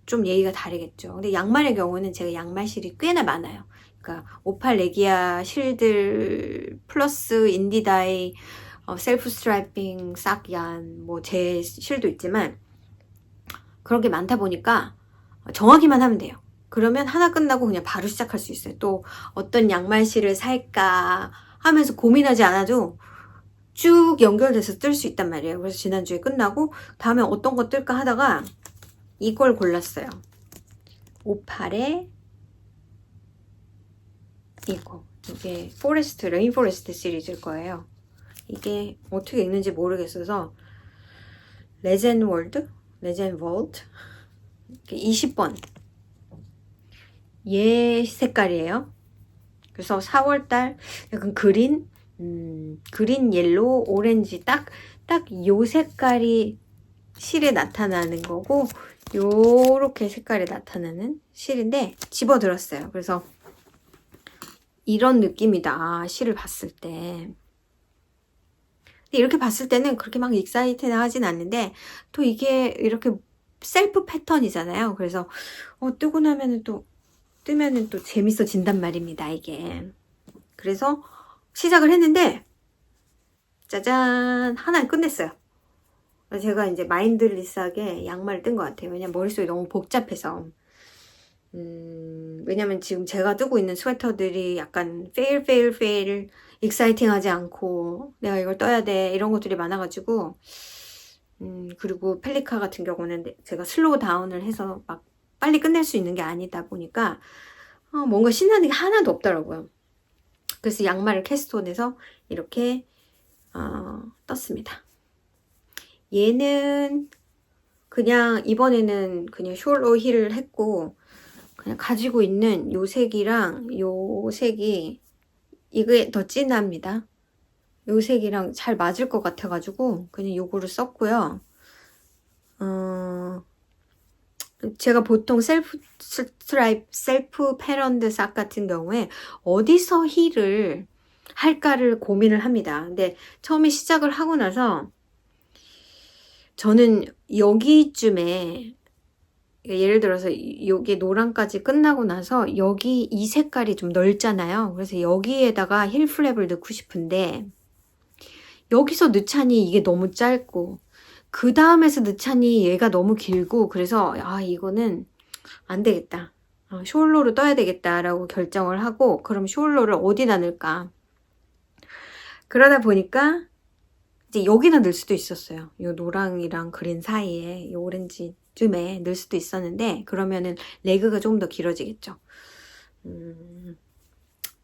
좀 예의가 다르겠죠. 근데 양말의 경우는 제가 양말 실이 꽤나 많아요. 그러니까 오팔 레기아 실들 플러스 인디다이 셀프 스트라이핑 싹얀 뭐 제 실도 있지만 그런 게 많다 보니까 정하기만 하면 돼요. 그러면 하나 끝나고 그냥 바로 시작할 수 있어요. 또 어떤 양말 실을 살까 하면서 고민하지 않아도 쭉 연결돼서 뜰 수 있단 말이에요. 그래서 지난주에 끝나고 다음에 어떤 거 뜰까 하다가 이걸 골랐어요. 오팔에 이게 포레스트, 레인포레스트 시리즈일 거예요. 이게 어떻게 읽는지 모르겠어서 레젠 월드? 20번 얘 색깔이에요. 그래서 4월달 약간 그린 옐로우, 오렌지 딱 요 색깔이 실에 나타나는 거고 요렇게 색깔이 나타나는 실인데 집어들었어요. 그래서 이런 느낌이다. 실을 봤을 때. 근데 이렇게 봤을 때는 그렇게 막 익사이트나 하진 않는데 또 이게 이렇게 셀프 패턴이잖아요. 그래서 뜨고 나면은 뜨면은 또 재밌어진단 말입니다. 이게. 그래서 시작을 했는데 짜잔 하나 끝냈어요. 제가 이제 마인드리스하게 양말을 뜬 것 같아요. 왜냐면 머릿속이 너무 복잡해서. 왜냐면 지금 제가 뜨고 있는 스웨터들이 약간 fail 익사이팅하지 않고 내가 이걸 떠야 돼 이런 것들이 많아가지고 그리고 펠리카 같은 경우는 제가 슬로우 다운을 해서 막 빨리 끝낼 수 있는 게 아니다 보니까 뭔가 신나는 게 하나도 없더라고요. 그래서 양말을 캐스톤에서 이렇게 떴습니다. 얘는 그냥 이번에는 그냥 숄로 힐을 했고 그냥 가지고 있는 요 색이랑 요 색이 이게 더 진합니다. 요 색이랑 잘 맞을 것 같아가지고 그냥 요거를 썼고요. 제가 보통 셀프 스트라이프, 셀프 패런드 삭 같은 경우에 어디서 힐을 할까를 고민을 합니다. 근데 처음에 시작을 하고 나서 저는 여기쯤에 예를 들어서 여기 노란까지 끝나고 나서 여기 이 색깔이 좀 넓잖아요. 그래서 여기에다가 힐 플랩을 넣고 싶은데 여기서 넣자니 이게 너무 짧고 그 다음에서 넣자니 얘가 너무 길고 그래서 아 이거는 안 되겠다. 숄로로 떠야 되겠다라고 결정을 하고 그럼 숄로를 어디다 넣을까? 그러다 보니까 이제 여기다 넣을 수도 있었어요. 이 노랑이랑 그린 사이에 이 오렌지쯤에 넣을 수도 있었는데 그러면은 레그가 조금 더 길어지겠죠.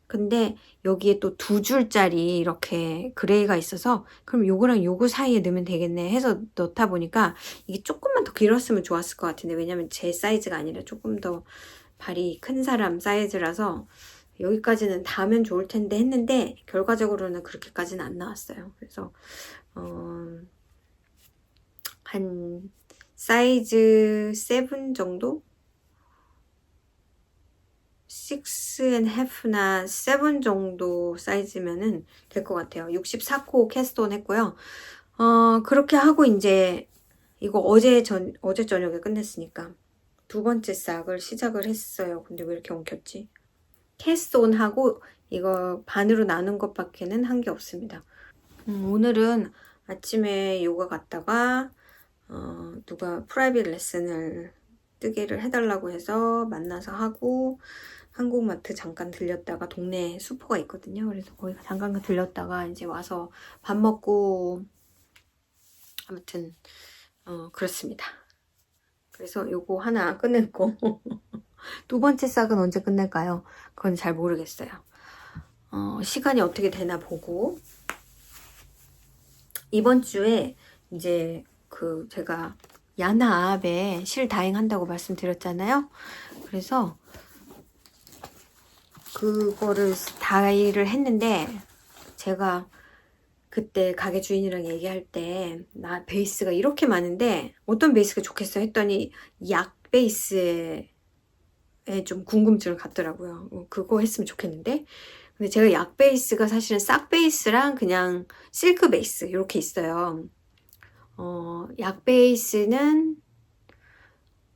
근데 여기에 또 두 줄짜리 이렇게 그레이가 있어서 그럼 요거랑 요거 사이에 넣으면 되겠네 해서 넣다 보니까 이게 조금만 더 길었으면 좋았을 것 같은데 왜냐면 제 사이즈가 아니라 조금 더 발이 큰 사람 사이즈라서 여기까지는 닿으면 좋을 텐데 했는데 결과적으로는 그렇게까지는 안 나왔어요. 그래서 한 사이즈 7 정도? 6.5나 7 정도 사이즈면은 될 것 같아요. 64코 캐스트온 했고요. 그렇게 하고 이제 이거 어제 저녁에 끝냈으니까 두 번째 싹을 시작을 했어요. 근데 왜 이렇게 엉켰지? 캐스트온 하고 이거 반으로 나눈 것밖에는 한 게 없습니다. 오늘은 아침에 요가 갔다가 누가 프라이빗 레슨을 뜨개를 해달라고 해서 만나서 하고 한국마트 잠깐 들렸다가 동네에 슈퍼가 있거든요. 그래서 거기 잠깐 들렸다가 이제 와서 밥 먹고 아무튼 그렇습니다. 그래서 요거 하나 끝냈고 두 번째 싹은 언제 끝낼까요? 그건 잘 모르겠어요. 시간이 어떻게 되나 보고 이번 주에 이제 제가 야나압에 실 다잉한다고 말씀드렸잖아요. 그래서 그거를 다이를 했는데 제가 그때 가게 주인이랑 얘기할 때 나 베이스가 이렇게 많은데 어떤 베이스가 좋겠어 했더니 약 베이스에 좀 궁금증을 갖더라고요. 그거 했으면 좋겠는데 근데 제가 약 베이스가 사실은 싹 베이스랑 그냥 실크 베이스 이렇게 있어요. 약 베이스는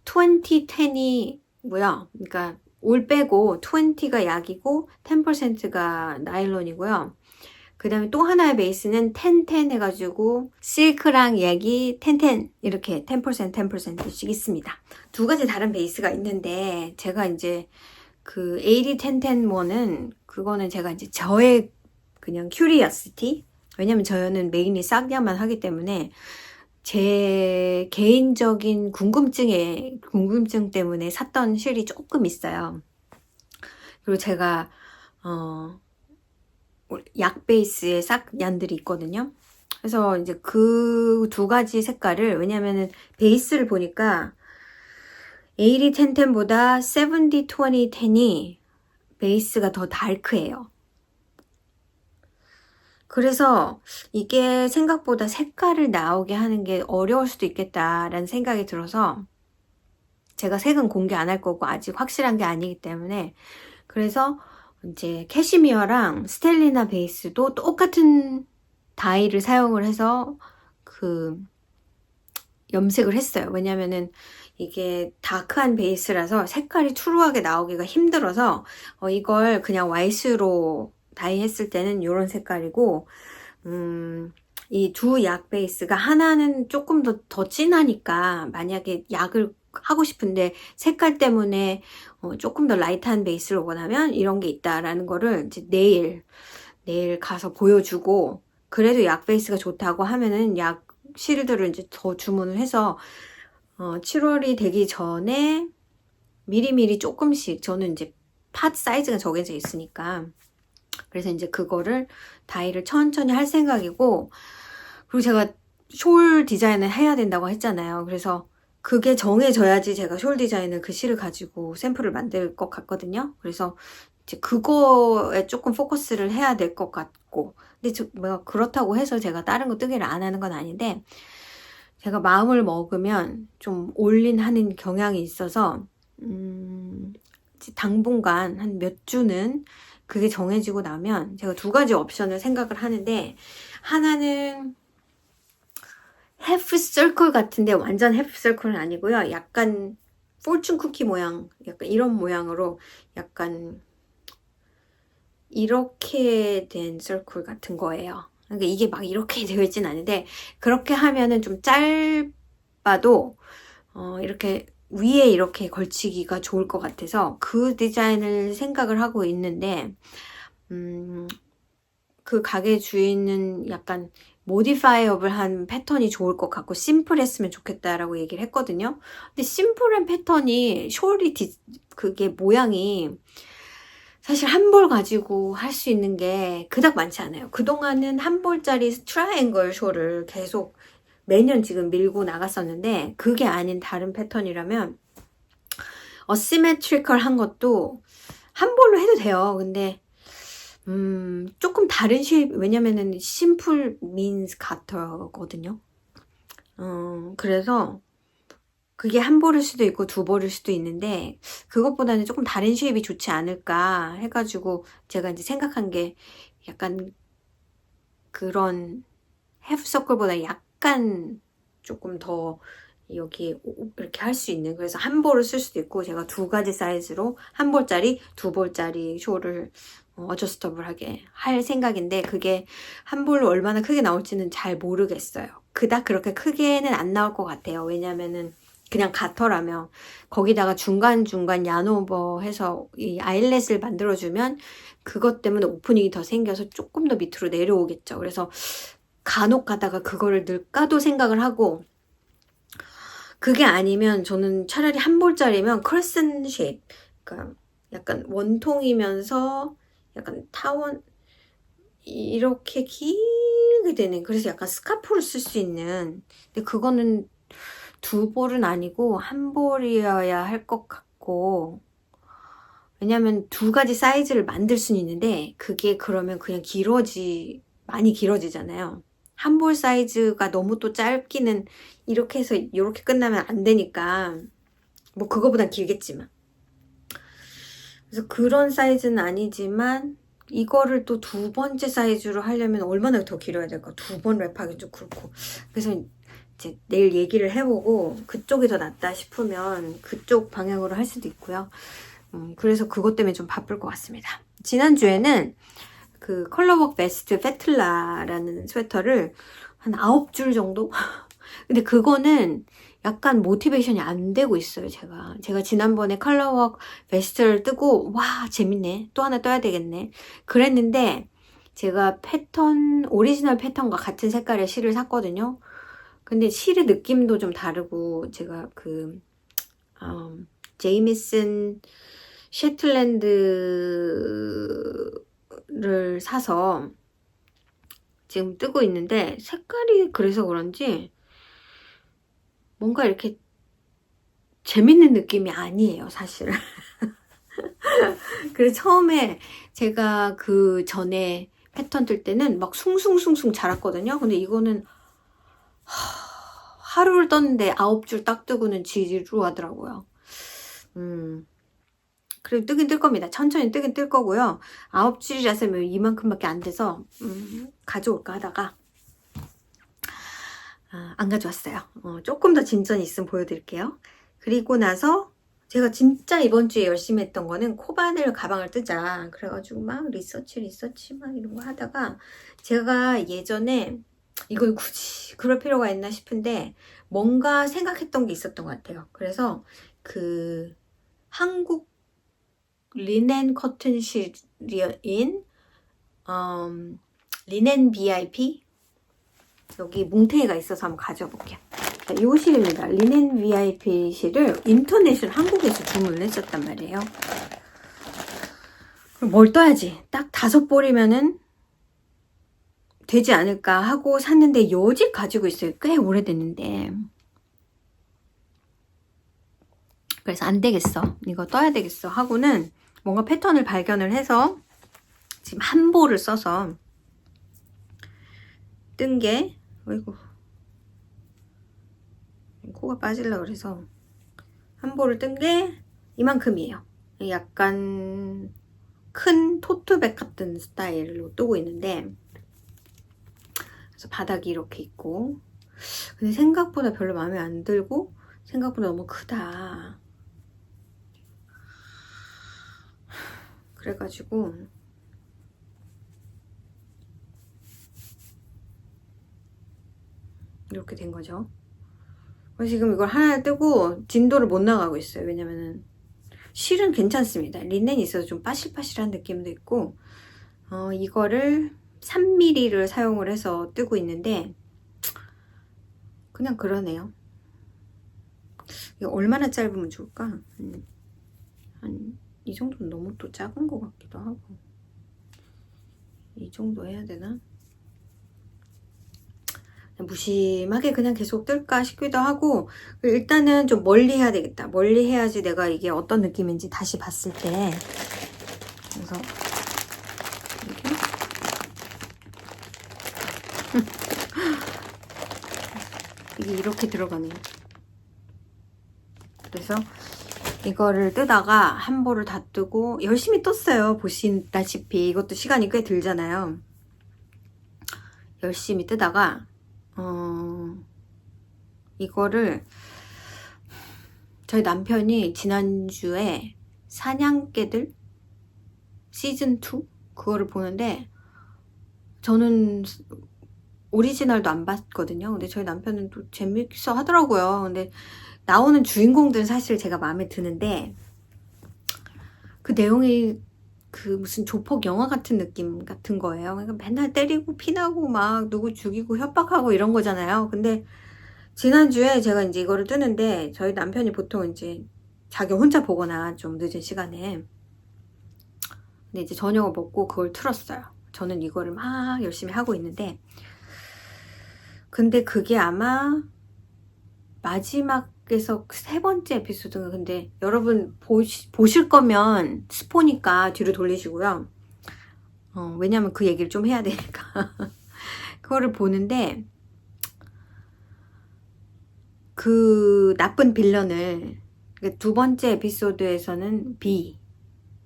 20, 10이 뭐야? 그러니까 올 빼고 20가 약이고 10%가 나일론이고요. 그 다음에 또 하나의 베이스는 10, 10 해가지고 실크랑 약이 10, 10 이렇게 10%, 10%씩 있습니다. 두 가지 다른 베이스가 있는데 제가 이제 그 80, 10, 10은 그거는 제가 이제 저의 그냥 큐리어시티 왜냐면 저는 메인이 싹야만 하기 때문에 제 개인적인 궁금증 때문에 샀던 실이 조금 있어요. 그리고 제가 약 베이스의 싹얀들이 있거든요. 그래서 이제 그 두 가지 색깔을 왜냐면은 베이스를 보니까 80, 10, 10보다 70, 20, 10이 베이스가 더 다크해요. 그래서 이게 생각보다 색깔을 나오게 하는 게 어려울 수도 있겠다라는 생각이 들어서 제가 색은 공개 안 할 거고 아직 확실한 게 아니기 때문에 그래서 이제 캐시미어랑 스텔리나 베이스도 똑같은 다이를 사용을 해서 염색을 했어요. 왜냐면은 이게 다크한 베이스라서 색깔이 투루하게 나오기가 힘들어서 이걸 그냥 와이스로 다이 했을 때는 이런 색깔이고 이 두 약 베이스가 하나는 조금 더 진하니까 만약에 약을 하고 싶은데 색깔 때문에 조금 더 라이트한 베이스를 원하면 이런 게 있다라는 거를 이제 내일 가서 보여주고 그래도 약 베이스가 좋다고 하면은 약 실들을 이제 더 주문을 해서 7월이 되기 전에 미리미리 조금씩 저는 이제 팟 사이즈가 정해져 있으니까 그래서 이제 그거를 다이를 천천히 할 생각이고 그리고 제가 숄 디자인을 해야 된다고 했잖아요. 그래서 그게 정해져야지 제가 숄 디자인을 그 실을 가지고 샘플을 만들 것 같거든요. 그래서 이제 그거에 조금 포커스를 해야 될 것 같고 근데 뭐 그렇다고 해서 제가 다른 거 뜨개를 안 하는 건 아닌데 제가 마음을 먹으면 좀 올인하는 경향이 있어서 당분간 한 몇 주는 그게 정해지고 나면 제가 두 가지 옵션을 생각을 하는데, 하나는 해프 서클 같은데 완전 해프 서클은 아니고요. 약간 포춘 쿠키 모양, 약간 이런 모양으로 약간 이렇게 된 서클 같은 거예요. 그러니까 이게 막 이렇게 되어 있진 않은데, 그렇게 하면은 좀 짧아도 이렇게 위에 이렇게 걸치기가 좋을 것 같아서 그 디자인을 생각을 하고 있는데, 그 가게 주인은 약간 모디파이어블한 패턴이 좋을 것 같고 심플했으면 좋겠다라고 얘기를 했거든요. 근데 심플한 패턴이 숄이 그게 모양이 사실 한 벌 가지고 할 수 있는 게 그닥 많지 않아요. 그동안은 한 벌짜리 트라이앵글 숄을 계속 매년 지금 밀고 나갔었는데, 그게 아닌 다른 패턴이라면 어시메트리컬한 것도 한 벌로 해도 돼요. 근데 조금 다른 쉐입, 왜냐면은 심플 means 가터거든요. 그래서 그게 한 벌일 수도 있고 두 벌일 수도 있는데, 그것보다는 조금 다른 쉐입이 좋지 않을까 해가지고 제가 이제 생각한 게 약간 그런 해프서클보다 약간 조금 더 여기 이렇게 할 수 있는, 그래서 한 벌을 쓸 수도 있고, 제가 두 가지 사이즈로 한 벌짜리, 두 벌짜리 숄을 어저스터블하게 할 생각인데, 그게 한 벌로 얼마나 크게 나올지는 잘 모르겠어요. 그닥 그렇게 크게는 안 나올 것 같아요. 왜냐면은 그냥 가터라면 거기다가 중간중간 야노버 해서 이 아일렛을 만들어주면 그것 때문에 오프닝이 더 생겨서 조금 더 밑으로 내려오겠죠. 그래서 간혹 가다가 그거를 넣을까도 생각을 하고, 그게 아니면 저는 차라리 한 볼짜리면 크레센 쉐입, 그러니까 약간 원통이면서 약간 타원 이렇게 길게 되는, 그래서 약간 스카프를 쓸 수 있는, 근데 그거는 두 볼은 아니고 한 볼이어야 할 것 같고, 왜냐면 두 가지 사이즈를 만들 수는 있는데 그게 그러면 그냥 많이 길어지잖아요. 한 볼 사이즈가 너무 또 짧기는, 이렇게 해서 이렇게 끝나면 안 되니까, 뭐 그거보단 길겠지만, 그래서 그런 사이즈는 아니지만 이거를 또 두 번째 사이즈로 하려면 얼마나 더 길어야 될까? 두 번 랩하기 좀 그렇고. 그래서 이제 내일 얘기를 해보고 그쪽이 더 낫다 싶으면 그쪽 방향으로 할 수도 있고요. 그래서 그것 때문에 좀 바쁠 것 같습니다. 지난주에는 그 컬러웍 베스트 페틀라라는 스웨터를 한 9줄 정도? 근데 그거는 약간 모티베이션이 안 되고 있어요. 제가 지난번에 컬러웍 베스트를 뜨고 와 재밌네, 또 하나 떠야 되겠네 그랬는데, 제가 오리지널 패턴과 같은 색깔의 실을 샀거든요. 근데 실의 느낌도 좀 다르고, 제가 제이미슨 셰틀랜드를 사서 지금 뜨고 있는데, 색깔이 그래서 그런지 뭔가 이렇게 재밌는 느낌이 아니에요, 사실. 그래서 처음에 제가 그 전에 패턴 뜰 때는 막 숭숭숭숭 자랐거든요. 근데 이거는 하루를 떴는데 9줄 딱 뜨고는 지루하더라고요. 그리고 뜨긴 뜰 겁니다. 천천히 뜨긴 뜰 거고요. 9줄이라서 뭐 이만큼밖에 안 돼서 가져올까 하다가 안 가져왔어요. 조금 더 진전이 있으면 보여드릴게요. 그리고 나서 제가 진짜 이번 주에 열심히 했던 거는 코바늘 가방을 뜨자. 그래가지고 막 리서치 막 이런 거 하다가, 제가 예전에 이걸 굳이 그럴 필요가 있나 싶은데 뭔가 생각했던 게 있었던 것 같아요. 그래서 그 한국 리넨 커튼실인 리넨 VIP, 여기 뭉태기가 있어서 한번 가져볼게요. 이 실입니다. 리넨 VIP 실을 인터넷을 한국에서 주문을 했었단 말이에요. 그럼 뭘 떠야지? 딱 5벌이면은 되지 않을까 하고 샀는데 여직 가지고 있어요. 꽤 오래됐는데. 그래서 안 되겠어, 이거 떠야 되겠어 하고는 뭔가 패턴을 발견을 해서 지금 한 볼을 써서 뜬 게, 어이구, 코가 빠지려고 그래서 한 볼을 뜬 게 이만큼이에요. 약간 큰 토트백 같은 스타일로 뜨고 있는데, 그래서 바닥이 이렇게 있고, 근데 생각보다 별로 마음에 안 들고 생각보다 너무 크다. 그래가지고 이렇게 된 거죠. 그래서 지금 이걸 하나 뜨고 진도를 못 나가고 있어요. 왜냐면은 실은 괜찮습니다. 린넨이 있어서 좀 빠실빠실한 느낌도 있고, 이거를 3mm를 사용을 해서 뜨고 있는데 그냥 그러네요. 이거 얼마나 짧으면 좋을까? 한 이 정도는 너무 또 작은 것 같기도 하고, 이 정도 해야 되나? 무심하게 그냥 계속 뜰까 싶기도 하고, 일단은 좀 멀리 해야 되겠다. 멀리 해야지 내가 이게 어떤 느낌인지 다시 봤을 때. 그래서 이게 이렇게 들어가네요. 그래서 이거를 뜨다가 한 볼을 다 뜨고 열심히 떴어요. 보시다시피 이것도 시간이 꽤 들잖아요. 열심히 뜨다가 이거를 저희 남편이 지난주에 사냥개들 시즌2 그거를 보는데, 저는 오리지널도 안 봤거든요. 근데 저희 남편은 또 재밌어 하더라고요. 근데 나오는 주인공들은 사실 제가 마음에 드는데, 그 내용이 그 무슨 조폭 영화 같은 느낌 같은 거예요. 그러니까 맨날 때리고 피나고 막 누구 죽이고 협박하고 이런 거잖아요. 근데 지난주에 제가 이제 이거를 뜨는데, 저희 남편이 보통 이제 자기 혼자 보거나 좀 늦은 시간에, 근데 이제 저녁을 먹고 그걸 틀었어요. 저는 이거를 막 열심히 하고 있는데, 근데 그게 아마 마지막에서 세 번째 에피소드인가. 근데 여러분 보실 거면 스포니까 뒤로 돌리시고요. 왜냐면 그 얘기를 좀 해야 되니까. 그거를 보는데, 그 나쁜 빌런을, 두 번째 에피소드에서는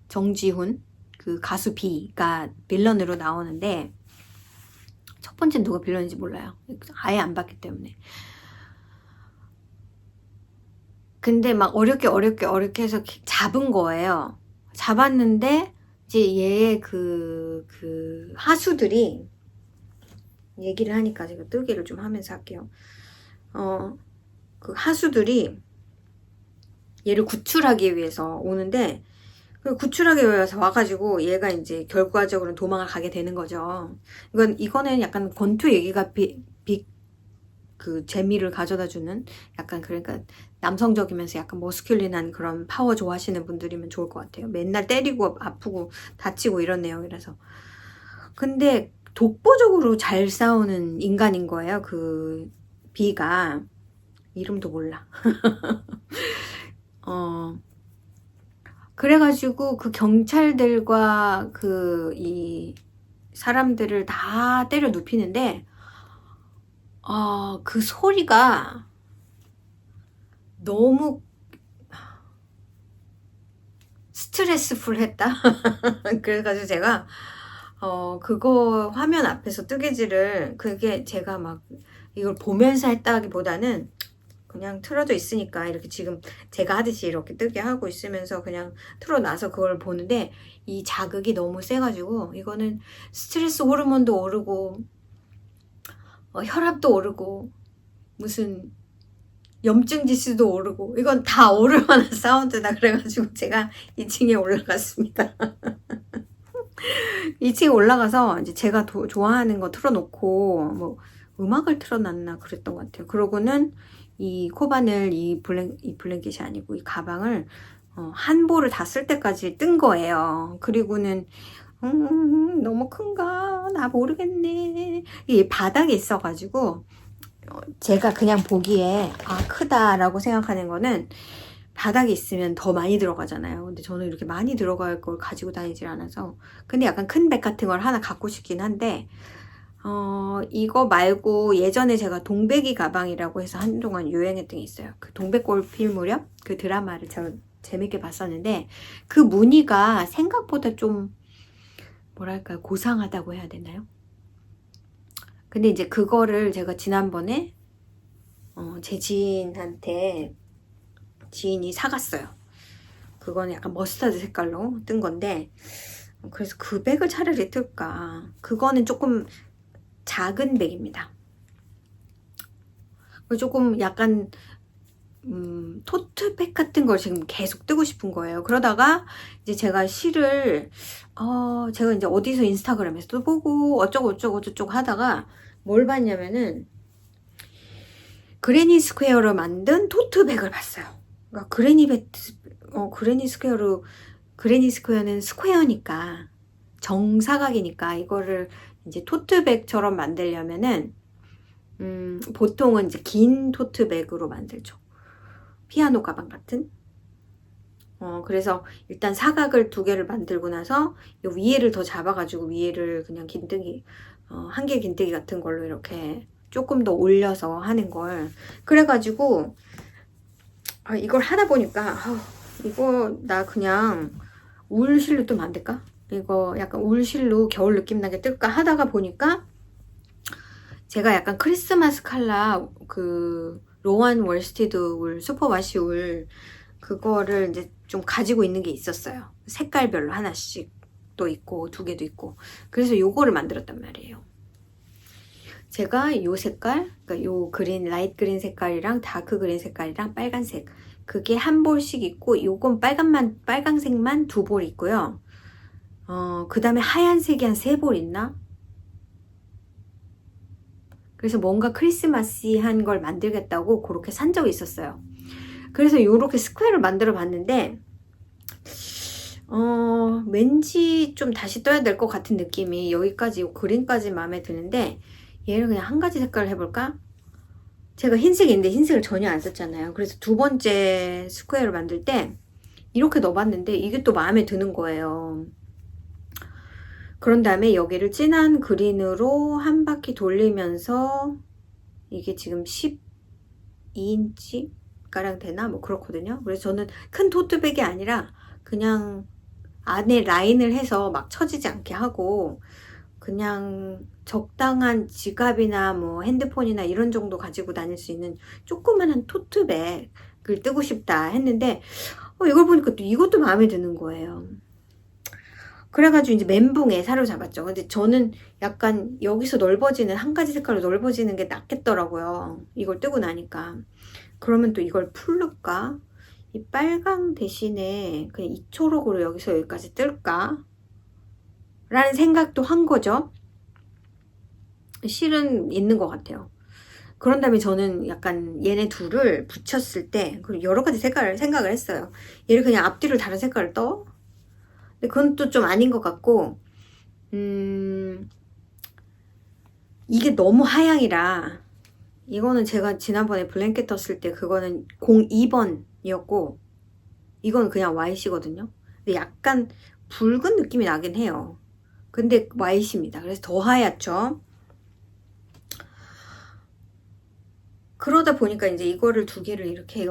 정지훈, 그 가수 B가 빌런으로 나오는데, 첫 번째는 누가 빌런인지 몰라요. 아예 안 봤기 때문에. 근데 막 어렵게 해서 잡은 거예요. 잡았는데 이제 얘의 그 하수들이, 얘기를 하니까 제가 뜨기를 좀 하면서 할게요. 그 하수들이 얘를 구출하기 위해서 오는데, 그 구출하기 위해서 와가지고 얘가 이제 결과적으로는 도망을 가게 되는 거죠. 이거는 약간 권투 얘기가 그 재미를 가져다 주는, 약간 그러니까 남성적이면서 약간 머스큘린한 그런 파워 좋아하시는 분들이면 좋을 것 같아요. 맨날 때리고 아프고 다치고 이런 내용이라서. 근데 독보적으로 잘 싸우는 인간인 거예요. 그 B가. 이름도 몰라. 그래가지고 그 경찰들과 이 사람들을 다 때려 눕히는데, 그 소리가 너무 스트레스풀 했다. 그래가지고 제가 그거 화면 앞에서 뜨개질을, 그게 제가 막 이걸 보면서 했다기보다는 그냥 틀어져 있으니까 이렇게 지금 제가 하듯이 이렇게 뜨게 하고 있으면서 그냥 틀어놔서 그걸 보는데, 이 자극이 너무 세가지고 이거는 스트레스 호르몬도 오르고 혈압도 오르고 무슨 염증 지수도 오르고, 이건 다 오를 만한 사운드다. 그래가지고 제가 2층에 올라갔습니다. 2층에 올라가서 이제 제가 좋아하는 거 틀어놓고 뭐 음악을 틀어놨나 그랬던 것 같아요. 그러고는 이 코바늘, 이 블랭킷이 아니고 이 가방을 한 볼을 다 쓸 때까지 뜬 거예요. 그리고는 너무 큰가? 나 모르겠네. 이게 바닥에 있어가지고 제가 그냥 보기에 크다라고 생각하는 거는 바닥에 있으면 더 많이 들어가잖아요. 근데 저는 이렇게 많이 들어갈 걸 가지고 다니질 않아서. 근데 약간 큰 백 같은 걸 하나 갖고 싶긴 한데, 이거 말고 예전에 제가 동백이 가방이라고 해서 한동안 유행했던 게 있어요. 그 동백꽃 필 무렵 그 드라마를 제가 재밌게 봤었는데 그 무늬가 생각보다 좀 뭐랄까 고상하다고 해야 되나요? 근데 이제 그거를 제가 지난번에 제 지인이 사갔어요. 그거는 약간 머스타드 색깔로 뜬 건데 그래서 그 백을 차라리 뜰까. 그거는 조금 작은 백입니다. 조금 약간 토트백 같은 걸 지금 계속 뜨고 싶은 거예요. 그러다가 이제 제가 실을 제가 이제 어디서 인스타그램에서도 보고 어쩌고 저쩌고 하다가 뭘 봤냐면은 그레니 스퀘어로 만든 토트백을 봤어요. 그러니까 그레니 스퀘어는 스퀘어니까 정사각이니까 이거를 이제 토트백처럼 만들려면은 보통은 이제 긴 토트백으로 만들죠. 피아노 가방 같은. 그래서 일단 사각을 2개를 만들고 나서 요 위에를 더 잡아가지고 위에를 그냥 긴뜨기 한개 긴뜨기 같은 걸로 이렇게 조금 더 올려서 하는 걸. 그래가지고 이걸 하다 보니까 이거 나 그냥 울실로 뜨면 안 될까? 이거 약간 울실로 겨울 느낌 나게 뜰까 하다가 보니까 제가 약간 크리스마스 컬러 그 로안 월스티드 울 슈퍼와시 울 그거를 이제 좀 가지고 있는 게 있었어요. 색깔별로 하나씩 또 있고 2개도 있고. 그래서 요거를 만들었단 말이에요. 제가 요 색깔, 그러니까 요 그린, 라이트 그린 색깔이랑 다크 그린 색깔이랑 빨간색 그게 한 볼씩 있고 요건 빨간색만 2볼 있고요. 그 다음에 하얀색이 한 3볼 있나? 그래서 뭔가 크리스마스한 걸 만들겠다고 그렇게 산 적이 있었어요. 그래서 요렇게 스퀘어를 만들어 봤는데 왠지 좀 다시 떠야 될 것 같은 느낌이 여기까지 그린까지 마음에 드는데 얘를 그냥 한 가지 색깔을 해볼까? 제가 흰색인데 흰색을 전혀 안 썼잖아요. 그래서 2번째 스퀘어를 만들 때 이렇게 넣어봤는데 이게 또 마음에 드는 거예요. 그런 다음에 여기를 진한 그린으로 한 바퀴 돌리면서 이게 지금 12인치 가량 되나? 뭐 그렇거든요. 그래서 저는 큰 토트백이 아니라 그냥 안에 라인을 해서 막 처지지 않게 하고 그냥 적당한 지갑이나 뭐 핸드폰이나 이런 정도 가지고 다닐 수 있는 조그만한 토트백을 뜨고 싶다 했는데 이걸 보니까 또 이것도 마음에 드는 거예요. 그래가지고 이제 멘붕에 사로잡았죠. 근데 저는 약간 여기서 넓어지는 한 가지 색깔로 넓어지는 게 낫겠더라고요. 이걸 뜨고 나니까. 그러면 또 이걸 풀를까? 이 빨강 대신에 그냥 이 초록으로 여기서 여기까지 뜰까? 라는 생각도 한 거죠. 실은 있는 것 같아요. 그런 다음에 저는 약간 얘네 둘을 붙였을 때 그리고 여러 가지 색깔을 생각을 했어요. 얘를 그냥 앞뒤를 다른 색깔을 떠? 근데 그건 또 좀 아닌 것 같고 이게 너무 하향이라 이거는 제가 지난번에 블랭켓 떴을 때 그거는 02번이었고 이건 그냥 YC거든요. 근데 약간 붉은 느낌이 나긴 해요. 근데 YC입니다. 그래서 더 하얗죠. 그러다 보니까 이제 이거를 2개를 이렇게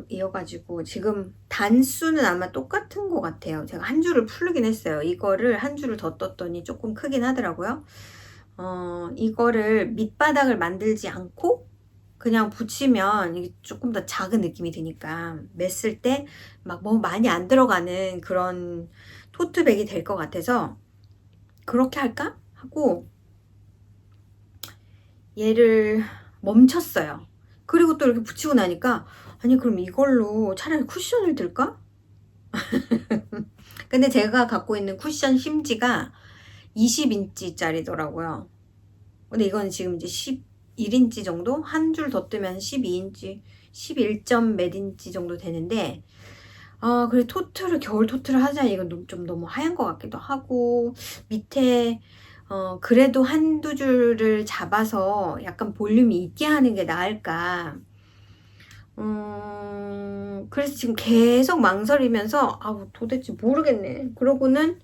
이어가지고 지금 단수는 아마 똑같은 것 같아요. 제가 한 줄을 풀긴 했어요. 이거를 한 줄을 더 떴더니 조금 크긴 하더라고요. 이거를 밑바닥을 만들지 않고 그냥 붙이면 이게 조금 더 작은 느낌이 드니까 맸을 때 막 뭐 많이 안 들어가는 그런 토트백이 될 것 같아서 그렇게 할까? 하고 얘를 멈췄어요. 그리고 또 이렇게 붙이고 나니까 아니 그럼 이걸로 차라리 쿠션을 들까? 근데 제가 갖고 있는 쿠션 심지가 20인치 짜리더라고요. 근데 이건 지금 이제 11인치 정도? 한 줄 더 뜨면 12인치 11점 몇 인치 정도 되는데 그래 겨울 토트를 하자니 이건 좀 너무 하얀 것 같기도 하고 밑에 그래도 한두 줄을 잡아서 약간 볼륨이 있게 하는 게 나을까. 그래서 지금 계속 망설이면서 도대체 모르겠네. 그러고는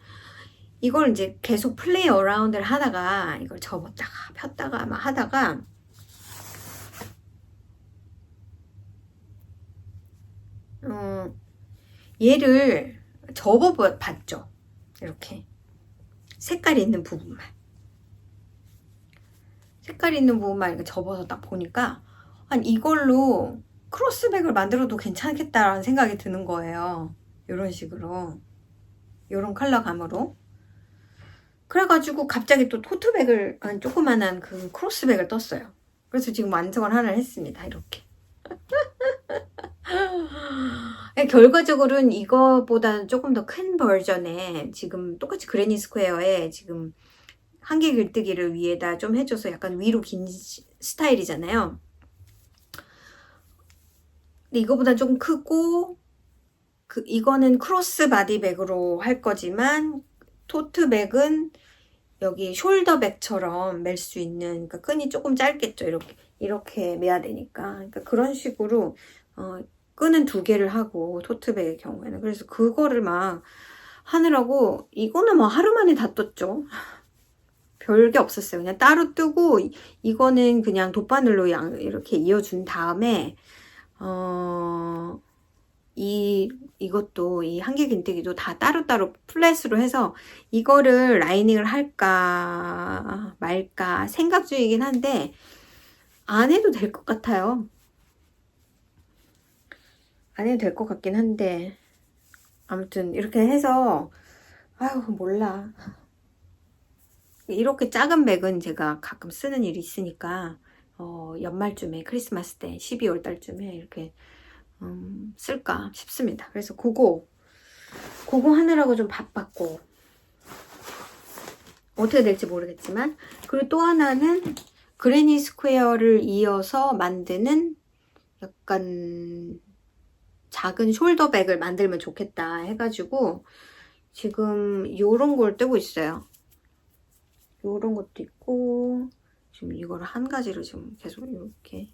이걸 이제 계속 플레이 어라운드를 하다가 이걸 접었다가 폈다가 막 하다가 얘를 접어봤죠. 이렇게 색깔이 있는 부분만 이렇게 접어서 딱 보니까 이걸로 크로스백을 만들어도 괜찮겠다라는 생각이 드는 거예요. 이런 식으로, 이런 컬러감으로. 그래가지고 갑자기 또 토트백을, 조그만한 그 크로스백을 떴어요. 그래서 지금 완성을 하나 했습니다. 이렇게. 결과적으로는 이거보다는 조금 더 큰 버전에 지금 똑같이 그레니 스퀘어에 지금 한계 긁뜨기를 위에다 좀 해줘서 약간 위로 긴 스타일이잖아요. 근데 이거보다 조금 크고, 이거는 크로스 바디백으로 할 거지만, 토트백은 여기 숄더백처럼 멜 수 있는, 그러니까 끈이 조금 짧겠죠. 이렇게 매야 되니까. 그러니까 그런 식으로, 끈은 2개를 하고, 토트백의 경우에는. 그래서 그거를 막 하느라고, 이거는 뭐 하루 만에 다 떴죠. 별게 없었어요. 그냥 따로 뜨고, 이거는 그냥 돗바늘로 이렇게 이어준 다음에, 이것도 이 한길 긴뜨기도 다 따로따로 플랫으로 해서 이거를 라이닝을 할까 말까 생각 중이긴 한데 안 해도 될 것 같아요. 안 해도 될 것 같긴 한데 아무튼 이렇게 해서 아유 몰라. 이렇게 작은 백은 제가 가끔 쓰는 일이 있으니까 연말쯤에 크리스마스 때 12월 달쯤에 이렇게 쓸까 싶습니다. 그래서 그거 하느라고 좀 바빴고 어떻게 될지 모르겠지만 그리고 또 하나는 그레니 스퀘어를 이어서 만드는 약간 작은 숄더백을 만들면 좋겠다 해가지고 지금 요런 걸 뜨고 있어요. 요런 것도 있고 지금 이거를 한 가지로 지금 계속 이렇게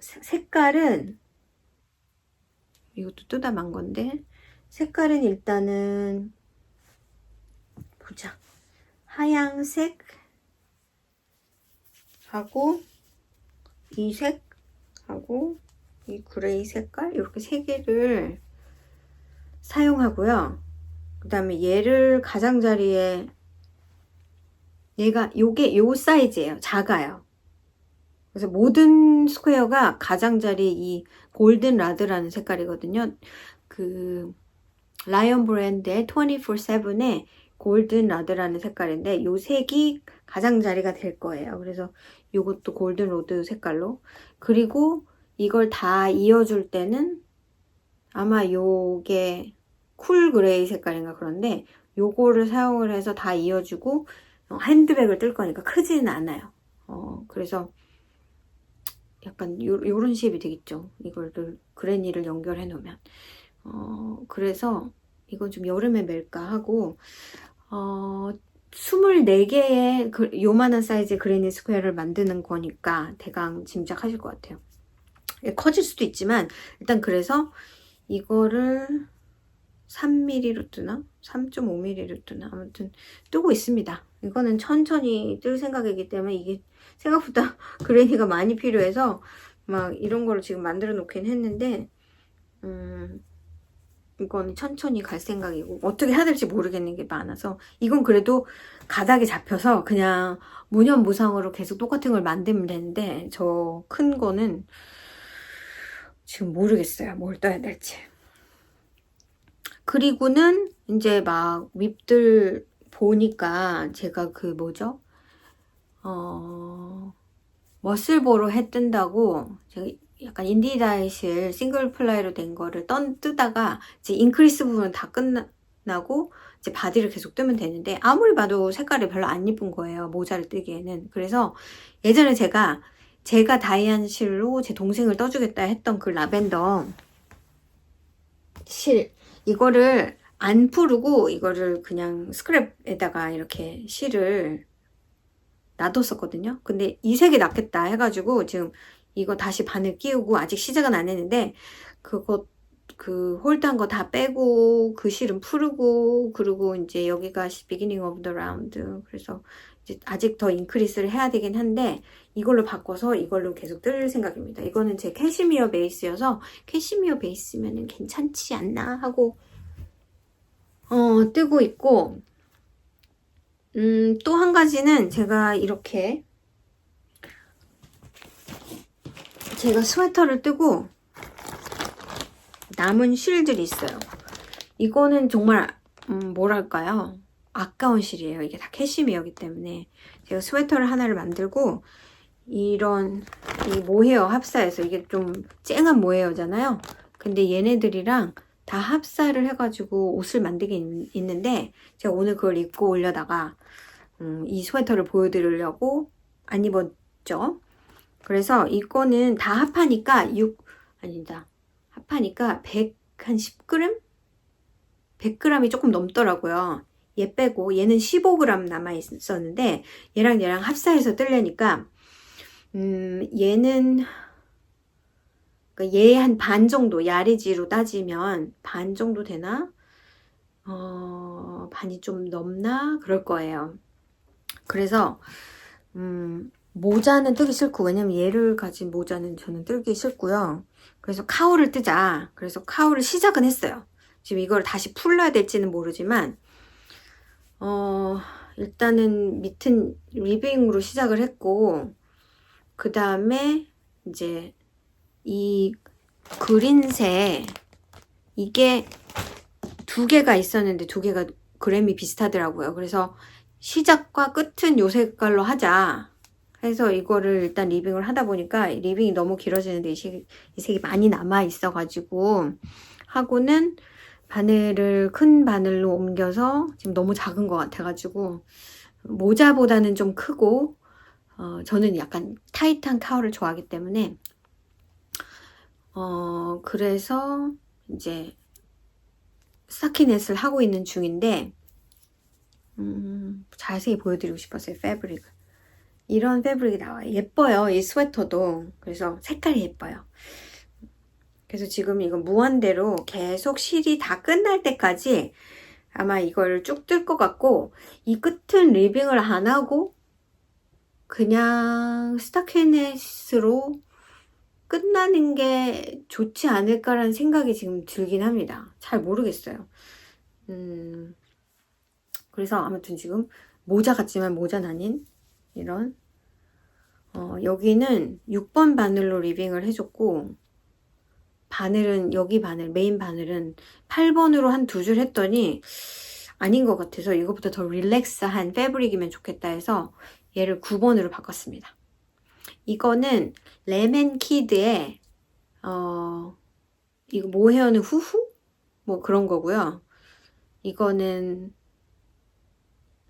색깔은 이것도 뜯어 만 건데 색깔은 일단은 보자. 하양색 하고 이 색하고 이 그레이 색깔 이렇게 3개를 사용하고요. 그 다음에 얘를 가장자리에 요게 요 사이즈예요. 작아요. 그래서 모든 스퀘어가 가장자리 이 골든 라드라는 색깔이거든요. 그 라이언 브랜드의 24/7의 골든 라드라는 색깔인데 요 색이 가장자리가 될 거예요. 그래서 요것도 골든 로드 색깔로 그리고 이걸 다 이어줄 때는 아마 요게 쿨 그레이 색깔인가 그런데 요거를 사용을 해서 다 이어주고 핸드백을 뜰 거니까 크지는 않아요. 그래서 약간 요런 쉐입이 되겠죠. 이거를 그레니를 연결해 놓으면 그래서 이건 좀 여름에 멜까 하고 24개의 요만한 사이즈의 그레니 스퀘어를 만드는 거니까 대강 짐작하실 것 같아요. 커질 수도 있지만 일단 그래서 이거를 3mm로 뜨나? 3.5mm로 뜨나? 아무튼 뜨고 있습니다. 이거는 천천히 뜰 생각이기 때문에 이게 생각보다 그레니가 많이 필요해서 막 이런 거를 지금 만들어 놓긴 했는데 이거는 천천히 갈 생각이고 어떻게 해야 될지 모르겠는 게 많아서 이건 그래도 가닥이 잡혀서 그냥 무념무상으로 계속 똑같은 걸 만들면 되는데 저 큰 거는 지금 모르겠어요. 뭘 떠야 될지. 그리고는 이제 막 윗들 보니까 제가 그 뭐죠? 머슬보로 해 뜬다고 제가 약간 인디다이실 싱글 플라이로 된 거를 뜨다가 이제 인크리스 부분 다 끝나고 이제 바디를 계속 뜨면 되는데 아무리 봐도 색깔이 별로 안 예쁜 거예요. 모자를 뜨기에는. 그래서 예전에 제가 다이안 실로 제 동생을 떠주겠다 했던 그 라벤더 실 이거를 안 풀고 이거를 그냥 스크랩에다가 이렇게 실을 놔뒀었거든요. 근데 이 색이 낫겠다 해가지고 지금 이거 다시 바늘 끼우고 아직 시작은 안 했는데 그거 그 홀드한 거 다 빼고 그 실은 풀고 그리고 이제 여기가 beginning of the round 그래서 이제 아직 더 인크리스를 해야 되긴 한데 이걸로 바꿔서 이걸로 계속 뜰 생각입니다. 이거는 제 캐시미어 베이스여서 캐시미어 베이스면은 괜찮지 않나 하고 뜨고 있고 또 한 가지는 제가 이렇게 제가 스웨터를 뜨고 남은 실들이 있어요. 이거는 정말 뭐랄까요? 아까운 실이에요. 이게 다 캐시미어이기 때문에 제가 스웨터를 하나를 만들고 이런 이 모헤어 합사해서 이게 좀 쨍한 모헤어잖아요. 근데 얘네들이랑 다 합사를 해가지고 옷을 만들긴 있는데 제가 오늘 그걸 입고 올려다가 이 스웨터를 보여드리려고 안 입었죠. 그래서 이거는 다 합하니까 합하니까 10g? 100g이 조금 넘더라고요. 얘 빼고 얘는 15g 남아 있었는데 얘랑 합사해서 뜨려니까 얘는 얘 한 반 정도 야리지로 따지면 반 정도 되나? 반이 좀 넘나? 그럴 거예요. 그래서 모자는 뜨기 싫고 왜냐면 얘를 가진 모자는 저는 뜨기 싫고요. 그래서 카울을 뜨자. 그래서 카울을 시작은 했어요. 지금 이걸 다시 풀러야 될지는 모르지만 일단은 밑은 리빙으로 시작을 했고 그 다음에 이제 이 그린색 이게 두 개가 있었는데 두 개가 그램이 비슷하더라고요. 그래서 시작과 끝은 요 색깔로 하자 해서 이거를 일단 리빙을 하다 보니까 리빙이 너무 길어지는데 이 색이 많이 남아 있어 가지고 하고는 바늘을 큰 바늘로 옮겨서 지금 너무 작은 것 같아 가지고 모자보다는 좀 크고 저는 약간 타이트한 카울을 좋아하기 때문에 그래서 이제 스타키넷을 하고 있는 중인데 자세히 보여드리고 싶었어요. 패브릭을 이런 패브릭이 나와요. 예뻐요. 이 스웨터도. 그래서 색깔이 예뻐요. 그래서 지금 이거 무한대로 계속 실이 다 끝날 때까지 아마 이걸 쭉 뜰 것 같고 이 끝은 리빙을 안 하고 그냥 스타키넷으로 끝나는 게 좋지 않을까라는 생각이 지금 들긴 합니다. 잘 모르겠어요. 그래서 아무튼 지금 모자 같지만 모자는 아닌 이런 여기는 6번 바늘로 리빙을 해줬고 바늘은 여기 바늘 메인 바늘은 8번으로 한 두 줄 했더니 아닌 것 같아서 이거보다 더 릴렉스한 패브릭이면 좋겠다 해서 얘를 9번으로 바꿨습니다. 이거는 레멘키드의 이거 모헤어는 후후? 뭐 그런 거고요. 이거는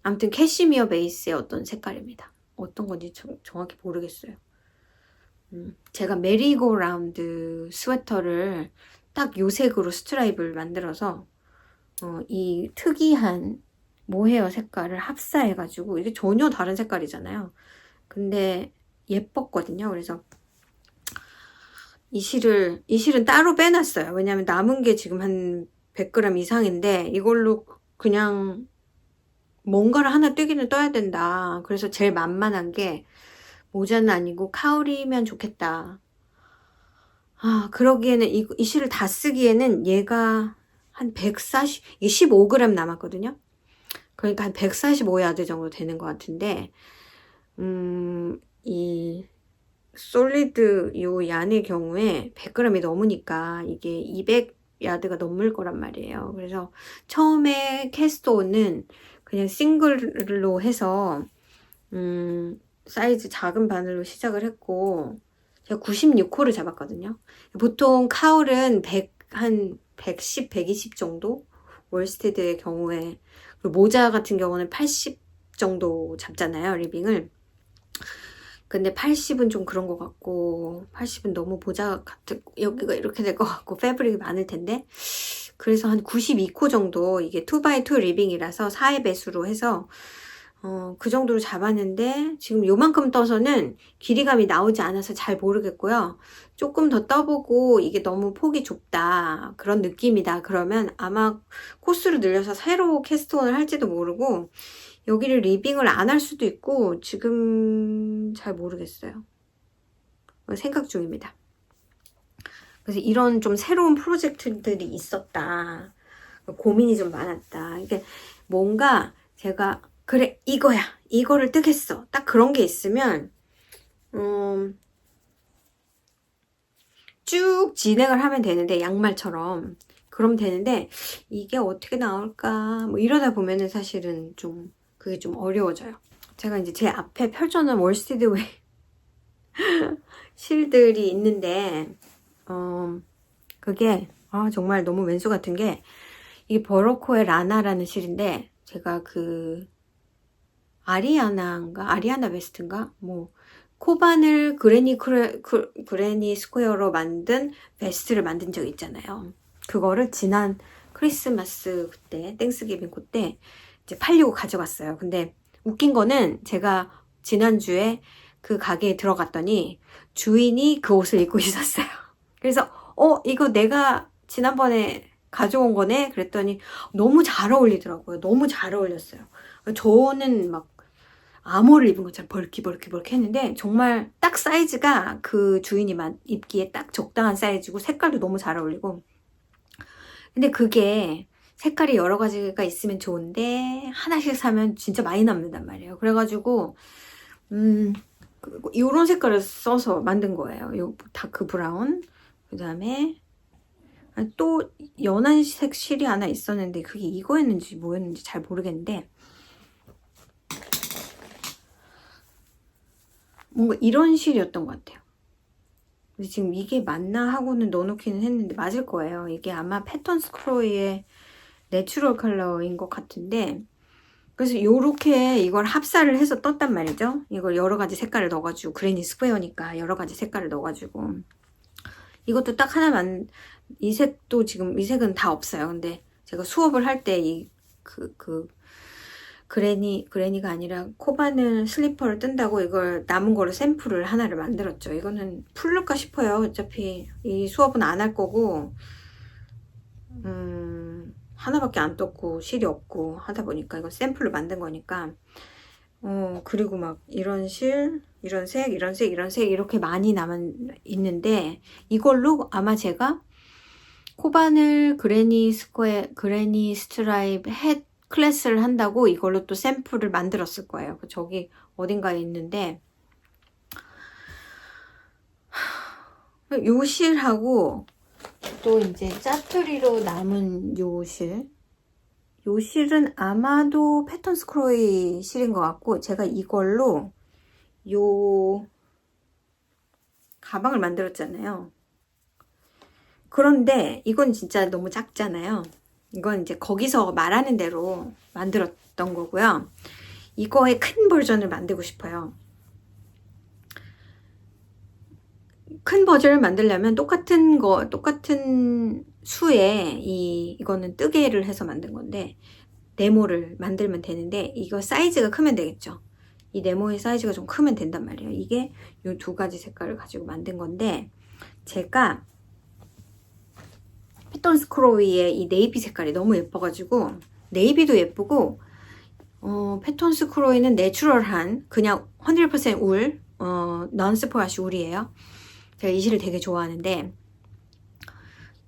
아무튼 캐시미어 베이스의 어떤 색깔입니다. 어떤 건지 정확히 모르겠어요. 제가 메리고 라운드 스웨터를 딱 요 색으로 스트라이브를 만들어서 이 특이한 모헤어 색깔을 합사해 가지고 이게 전혀 다른 색깔이잖아요. 근데 예뻤거든요. 그래서 이 실은 따로 빼놨어요. 왜냐면 남은 게 지금 한 100g 이상인데 이걸로 그냥 뭔가를 하나 뜨기는 떠야 된다. 그래서 제일 만만한 게 모자는 아니고 카울이면 좋겠다. 그러기에는 이 실을 다 쓰기에는 얘가 한 140, 이게 15g 남았거든요. 그러니까 한 145야드 정도 되는 것 같은데 이 솔리드 요 얀의 경우에 100g이 넘으니까 이게 200야드가 넘을 거란 말이에요. 그래서 처음에 캐스트온은 그냥 싱글로 해서 사이즈 작은 바늘로 시작을 했고 제가 96호를 잡았거든요. 보통 카울은 한 110, 120 정도 월스테드의 경우에 그리고 모자 같은 경우는 80 정도 잡잖아요. 리빙을. 근데 80은 좀 그런 것 같고 80은 너무 모자 같은 여기가 이렇게 될 것 같고 패브릭이 많을 텐데 그래서 한 92코 정도 이게 2x2 리빙이라서 4의 배수로 해서 그 정도로 잡았는데 지금 요만큼 떠서는 길이감이 나오지 않아서 잘 모르겠고요. 조금 더 떠보고 이게 너무 폭이 좁다 그런 느낌이다 그러면 아마 코스를 늘려서 새로 캐스트온을 할지도 모르고 여기를 리빙을 안 할 수도 있고 지금 잘 모르겠어요. 생각 중입니다. 그래서 이런 좀 새로운 프로젝트들이 있었다. 고민이 좀 많았다. 이게 뭔가 제가 그래 이거야 이거를 뜨겠어 딱 그런 게 있으면 쭉 진행을 하면 되는데 양말처럼 그럼 되는데 이게 어떻게 나올까 뭐 이러다 보면은 사실은 좀 그게 좀 어려워져요. 제가 이제 제 앞에 펼쳐놓은 월스티드웨이 실들이 있는데 그게 정말 너무 왼수 같은 게 이게 버로코의 라나라는 실인데 제가 그 아리아나 베스트인가 뭐 코바늘 그레니 스퀘어로 만든 베스트를 만든 적이 있잖아요. 그거를 지난 크리스마스 그때 땡스기빙 그때 이제 팔려고 가져갔어요. 근데 웃긴 거는 제가 지난주에 그 가게에 들어갔더니 주인이 그 옷을 입고 있었어요. 그래서 이거 내가 지난번에 가져온 거네? 그랬더니 너무 잘 어울리더라고요. 너무 잘 어울렸어요. 저는 막 암호를 입은 것처럼 벌키벌키 했는데 정말 딱 사이즈가 그 주인이 입기에 딱 적당한 사이즈고 색깔도 너무 잘 어울리고 근데 그게 색깔이 여러 가지가 있으면 좋은데 하나씩 사면 진짜 많이 남는단 말이에요. 그래가지고 이런 색깔을 써서 만든 거예요. 요 다크 브라운 그 다음에 또 연한 색 실이 하나 있었는데 그게 이거였는지 뭐였는지 잘 모르겠는데 뭔가 이런 실이었던 것 같아요. 근데 지금 이게 맞나 하고는 넣어놓기는 했는데 맞을 거예요. 이게 아마 패턴 스크로이의 내추럴 컬러인 것 같은데 그래서 요렇게 이걸 합사를 해서 떴단 말이죠. 이걸 여러 가지 색깔을 넣어가지고 그레니 스퀘어니까 여러 가지 색깔을 넣어가지고 이것도 딱 하나만 이 색도 지금 이 색은 다 없어요. 근데 제가 수업을 할 때 이 그레니가 아니라 코바늘 슬리퍼를 뜬다고 이걸 남은 거로 샘플을 하나를 만들었죠. 이거는 풀릴까 싶어요. 어차피 이 수업은 안 할 거고 하나밖에 안 떴고 실이 없고 하다 보니까 이거 샘플로 만든 거니까 그리고 막 이런 실 이런 색 이런 색 이런 색 이렇게 많이 있는데 이걸로 아마 제가 코바늘 그레니 스트라이프 햇 클래스를 한다고 이걸로 또 샘플을 만들었을 거예요. 저기 어딘가에 있는데 요 실하고 또 이제 짜투리로 남은 요 실은 아마도 패턴 스크로이 실인 것 같고 제가 이걸로 요 가방을 만들었잖아요. 그런데 이건 진짜 너무 작잖아요. 이건 이제 거기서 말하는 대로 만들었던 거고요. 이거의 큰 버전을 만들고 싶어요. 큰 버전을 만들려면 똑같은 수에 이거는 뜨개를 해서 만든 건데 네모를 만들면 되는데 이거 사이즈가 크면 되겠죠. 이 네모의 사이즈가 좀 크면 된단 말이에요. 이게 이 두 가지 색깔을 가지고 만든 건데 제가 패턴 스크로이의 이 네이비 색깔이 너무 예뻐가지고 네이비도 예쁘고 패턴 스크로이는 내추럴한 그냥 100% 울 non-스포아시 울이에요. 제가 이 실을 되게 좋아하는데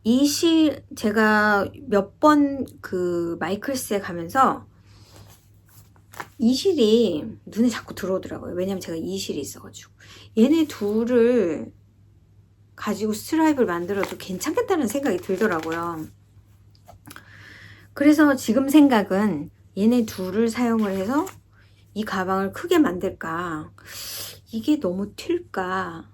이 실 제가 몇 번 그 마이클스에 가면서 이 실이 눈에 자꾸 들어오더라고요. 왜냐면 제가 이 실이 있어가지고 얘네 둘을 가지고 스트라이프를 만들어도 괜찮겠다는 생각이 들더라고요. 그래서 지금 생각은 얘네 둘을 사용을 해서 이 가방을 크게 만들까 이게 너무 튈까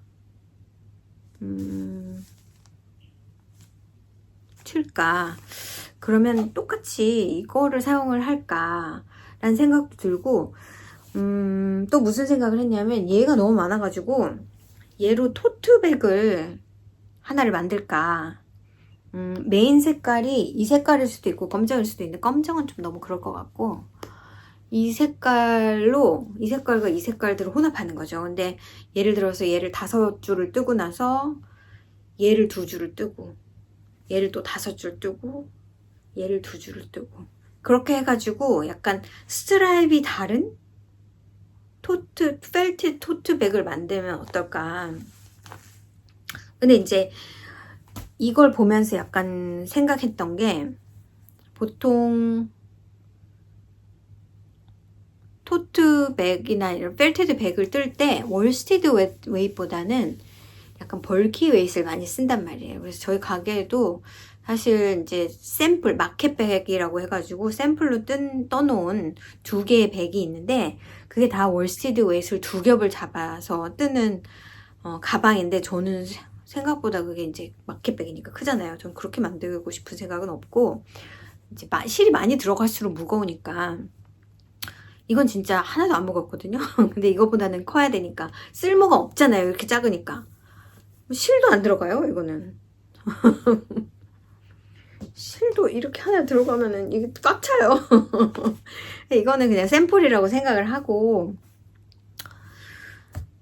그러면 똑같이 이거를 사용을 할까 라는 생각도 들고 또 무슨 생각을 했냐면 얘가 너무 많아가지고 얘로 토트백을 하나를 만들까 메인 색깔이 이 색깔일 수도 있고 검정일 수도 있는데 검정은 좀 너무 그럴 것 같고 이 색깔로 이 색깔과 이 색깔들을 혼합하는 거죠. 근데 예를 들어서 얘를 5줄을 뜨고 나서 얘를 2줄을 뜨고 얘를 또 5줄 뜨고 얘를 2줄을 뜨고 그렇게 해가지고 약간 스트라이프이 다른 펠트 토트백을 만들면 어떨까. 근데 이제 이걸 보면서 약간 생각했던 게 보통 토트백이나 이런 펠티드 백을 뜰 때 월스티드 웨이트보다는 약간 벌키 웨이트를 많이 쓴단 말이에요. 그래서 저희 가게에도 사실 이제 샘플 마켓백이라고 해가지고 샘플로 떠놓은 2개의 백이 있는데 그게 다 월스티드 웨이트를 2겹을 잡아서 뜨는 가방인데 저는 생각보다 그게 이제 마켓백이니까 크잖아요. 전 그렇게 만들고 싶은 생각은 없고 이제 실이 많이 들어갈수록 무거우니까 이건 진짜 하나도 안 무겁거든요. 근데 이거보다는 커야 되니까 쓸모가 없잖아요. 이렇게 작으니까 실도 안 들어가요. 이거는 실도 이렇게 하나 들어가면은 이게 꽉 차요. 이거는 그냥 샘플이라고 생각을 하고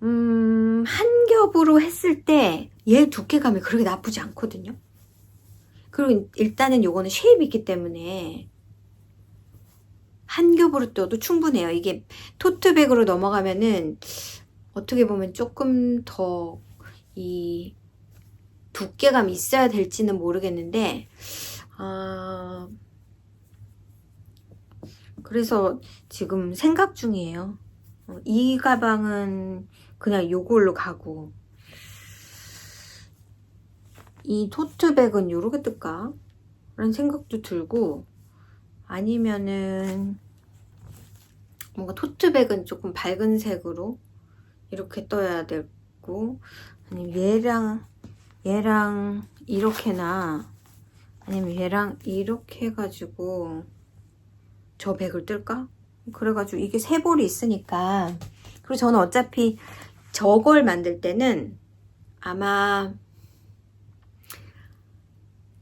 한 겹으로 했을 때 얘 두께감이 그렇게 나쁘지 않거든요. 그리고 일단은 요거는 쉐입이 있기 때문에 한 겹으로 떠도 충분해요. 이게 토트백으로 넘어가면은 어떻게 보면 조금 더 이 두께감이 있어야 될지는 모르겠는데 그래서 지금 생각 중이에요. 이 가방은 그냥 요걸로 가고 이 토트백은 요렇게 뜰까? 라는 생각도 들고 아니면은 뭔가 토트백은 조금 밝은 색으로 이렇게 떠야 되고 아니면 얘랑 이렇게나 아니면 얘랑 이렇게 해가지고 저 백을 뜰까? 그래가지고 이게 3볼이 있으니까 그리고 저는 어차피 저걸 만들 때는 아마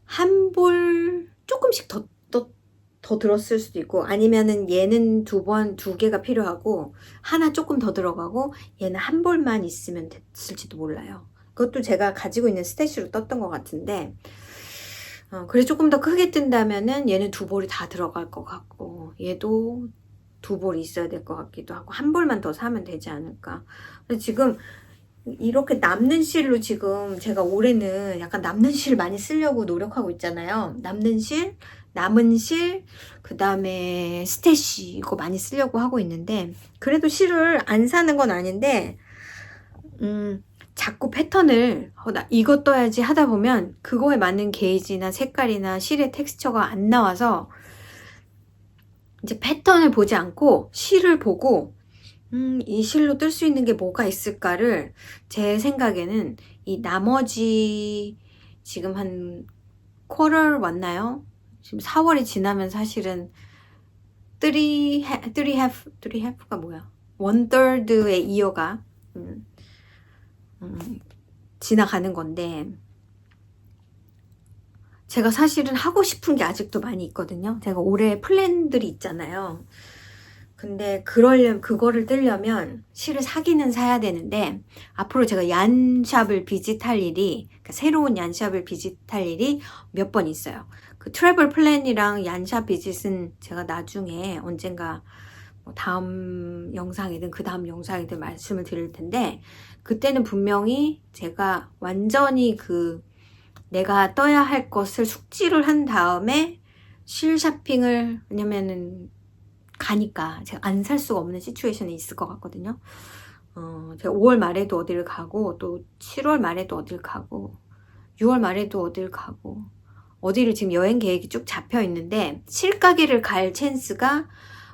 한 볼 조금씩 더 들었을 수도 있고 아니면은 얘는 2개가 필요하고 하나 조금 더 들어가고 얘는 한 볼만 있으면 됐을지도 몰라요. 그것도 제가 가지고 있는 스태시로 떴던 것 같은데 그래서 조금 더 크게 뜬다면은 얘는 2볼이 다 들어갈 것 같고 얘도 2볼이 있어야 될 것 같기도 하고 한 볼만 더 사면 되지 않을까. 근데 지금 이렇게 남는 실로 지금 제가 올해는 약간 남는 실 많이 쓰려고 노력하고 있잖아요. 남는 실, 남은 실, 그 다음에 스태시 이거 많이 쓰려고 하고 있는데 그래도 실을 안 사는 건 아닌데 자꾸 패턴을 나 이거 떠야지 하다 보면 그거에 맞는 게이지나 색깔이나 실의 텍스처가 안 나와서 이제 패턴을 보지 않고 실을 보고 이 실로 뜰 수 있는 게 뭐가 있을까를 제 생각에는 이 나머지 지금 한 쿼터 왔나요? 지금 4월이 지나면 사실은 3half가 뭐야? 1/3의 이어가 지나가는 건데 제가 사실은 하고 싶은 게 아직도 많이 있거든요. 제가 올해 플랜들이 있잖아요. 근데 그거를 뜨려면 실을 사기는 사야 되는데 앞으로 제가 얀샵을 비짓할 일이 그러니까 새로운 얀샵을 비짓할 일이 몇 번 있어요. 그 트래블 플랜이랑 얀샵 비짓은 제가 나중에 언젠가 뭐 다음 영상이든 그 다음 영상이든 말씀을 드릴 텐데 그때는 분명히 제가 완전히 내가 떠야 할 것을 숙지를 한 다음에 실 샤핑을 왜냐면은 가니까 제가 안 살 수가 없는 시츄에이션이 있을 것 같거든요. 제가 5월 말에도 어딜 가고 또 7월 말에도 어딜 가고 6월 말에도 어딜 가고 어디를 지금 여행 계획이 쭉 잡혀 있는데 실가게를 갈 찬스가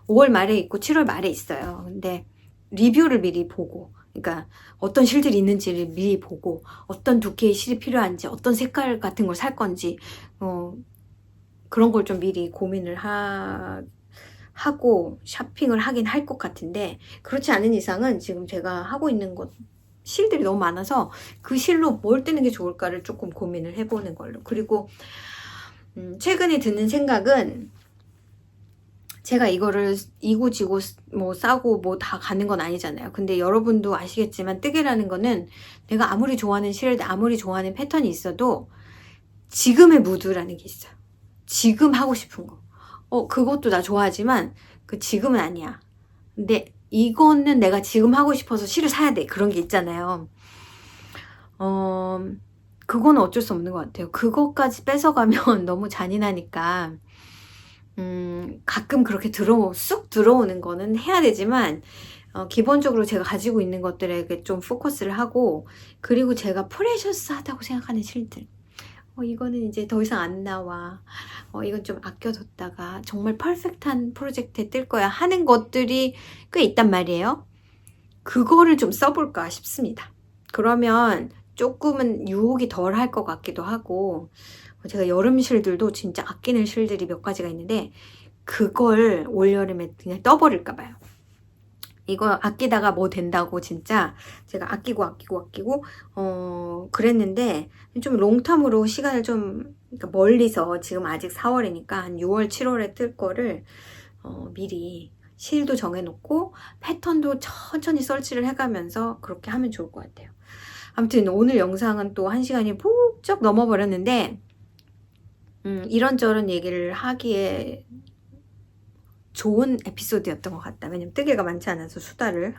5월 말에 있고 7월 말에 있어요. 근데 리뷰를 미리 보고 그러니까 어떤 실들이 있는지를 미리 보고 어떤 두께의 실이 필요한지 어떤 색깔 같은 걸 살 건지 그런 걸 좀 미리 고민을 하고 쇼핑을 하긴 할 것 같은데 그렇지 않은 이상은 지금 제가 하고 있는 것 실들이 너무 많아서 그 실로 뭘 뜨는 게 좋을까를 조금 고민을 해보는 걸로. 그리고 최근에 드는 생각은 제가 이거를 이고지고 뭐 싸고 뭐 다 가는 건 아니잖아요. 근데 여러분도 아시겠지만 뜨개라는 거는 내가 아무리 좋아하는 실, 아무리 좋아하는 패턴이 있어도 지금의 무드라는 게 있어요. 지금 하고 싶은 거. 그것도 나 좋아하지만 그 지금은 아니야. 근데 이거는 내가 지금 하고 싶어서 실을 사야 돼. 그런 게 있잖아요. 그거는 어쩔 수 없는 것 같아요. 그것까지 뺏어가면 너무 잔인하니까 가끔 그렇게 쑥 들어오는 거는 해야 되지만 기본적으로 제가 가지고 있는 것들에게 좀 포커스를 하고, 그리고 제가 프레셔스하다고 생각하는 실들, 이거는 이제 더 이상 안 나와, 이건 좀 아껴뒀다가 정말 퍼펙트한 프로젝트에 뜰 거야 하는 것들이 꽤 있단 말이에요. 그거를 좀 써볼까 싶습니다. 그러면 조금은 유혹이 덜 할 것 같기도 하고, 제가 여름 실들도 진짜 아끼는 실들이 몇 가지가 있는데 그걸 올여름에 그냥 떠버릴까 봐요. 이거 아끼다가 뭐 된다고 진짜 제가 아끼고 그랬는데, 좀 롱텀으로 시간을 좀, 그러니까 멀리서, 지금 아직 4월이니까 한 6월 7월에 뜰 거를 미리 실도 정해놓고 패턴도 천천히 설치를 해가면서 그렇게 하면 좋을 것 같아요. 아무튼 오늘 영상은 또 1시간이 푹쩍 넘어버렸는데 이런저런 얘기를 하기에 좋은 에피소드였던 것 같다. 왜냐면 뜨개가 많지 않아서 수다를.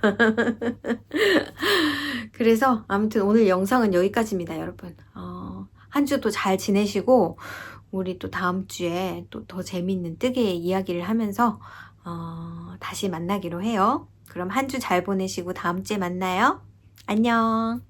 그래서 아무튼 오늘 영상은 여기까지입니다, 여러분. 한 주도 잘 지내시고 우리 또 다음 주에 또 더 재밌는 뜨개 이야기를 하면서 다시 만나기로 해요. 그럼 한 주 잘 보내시고 다음 주에 만나요. 안녕.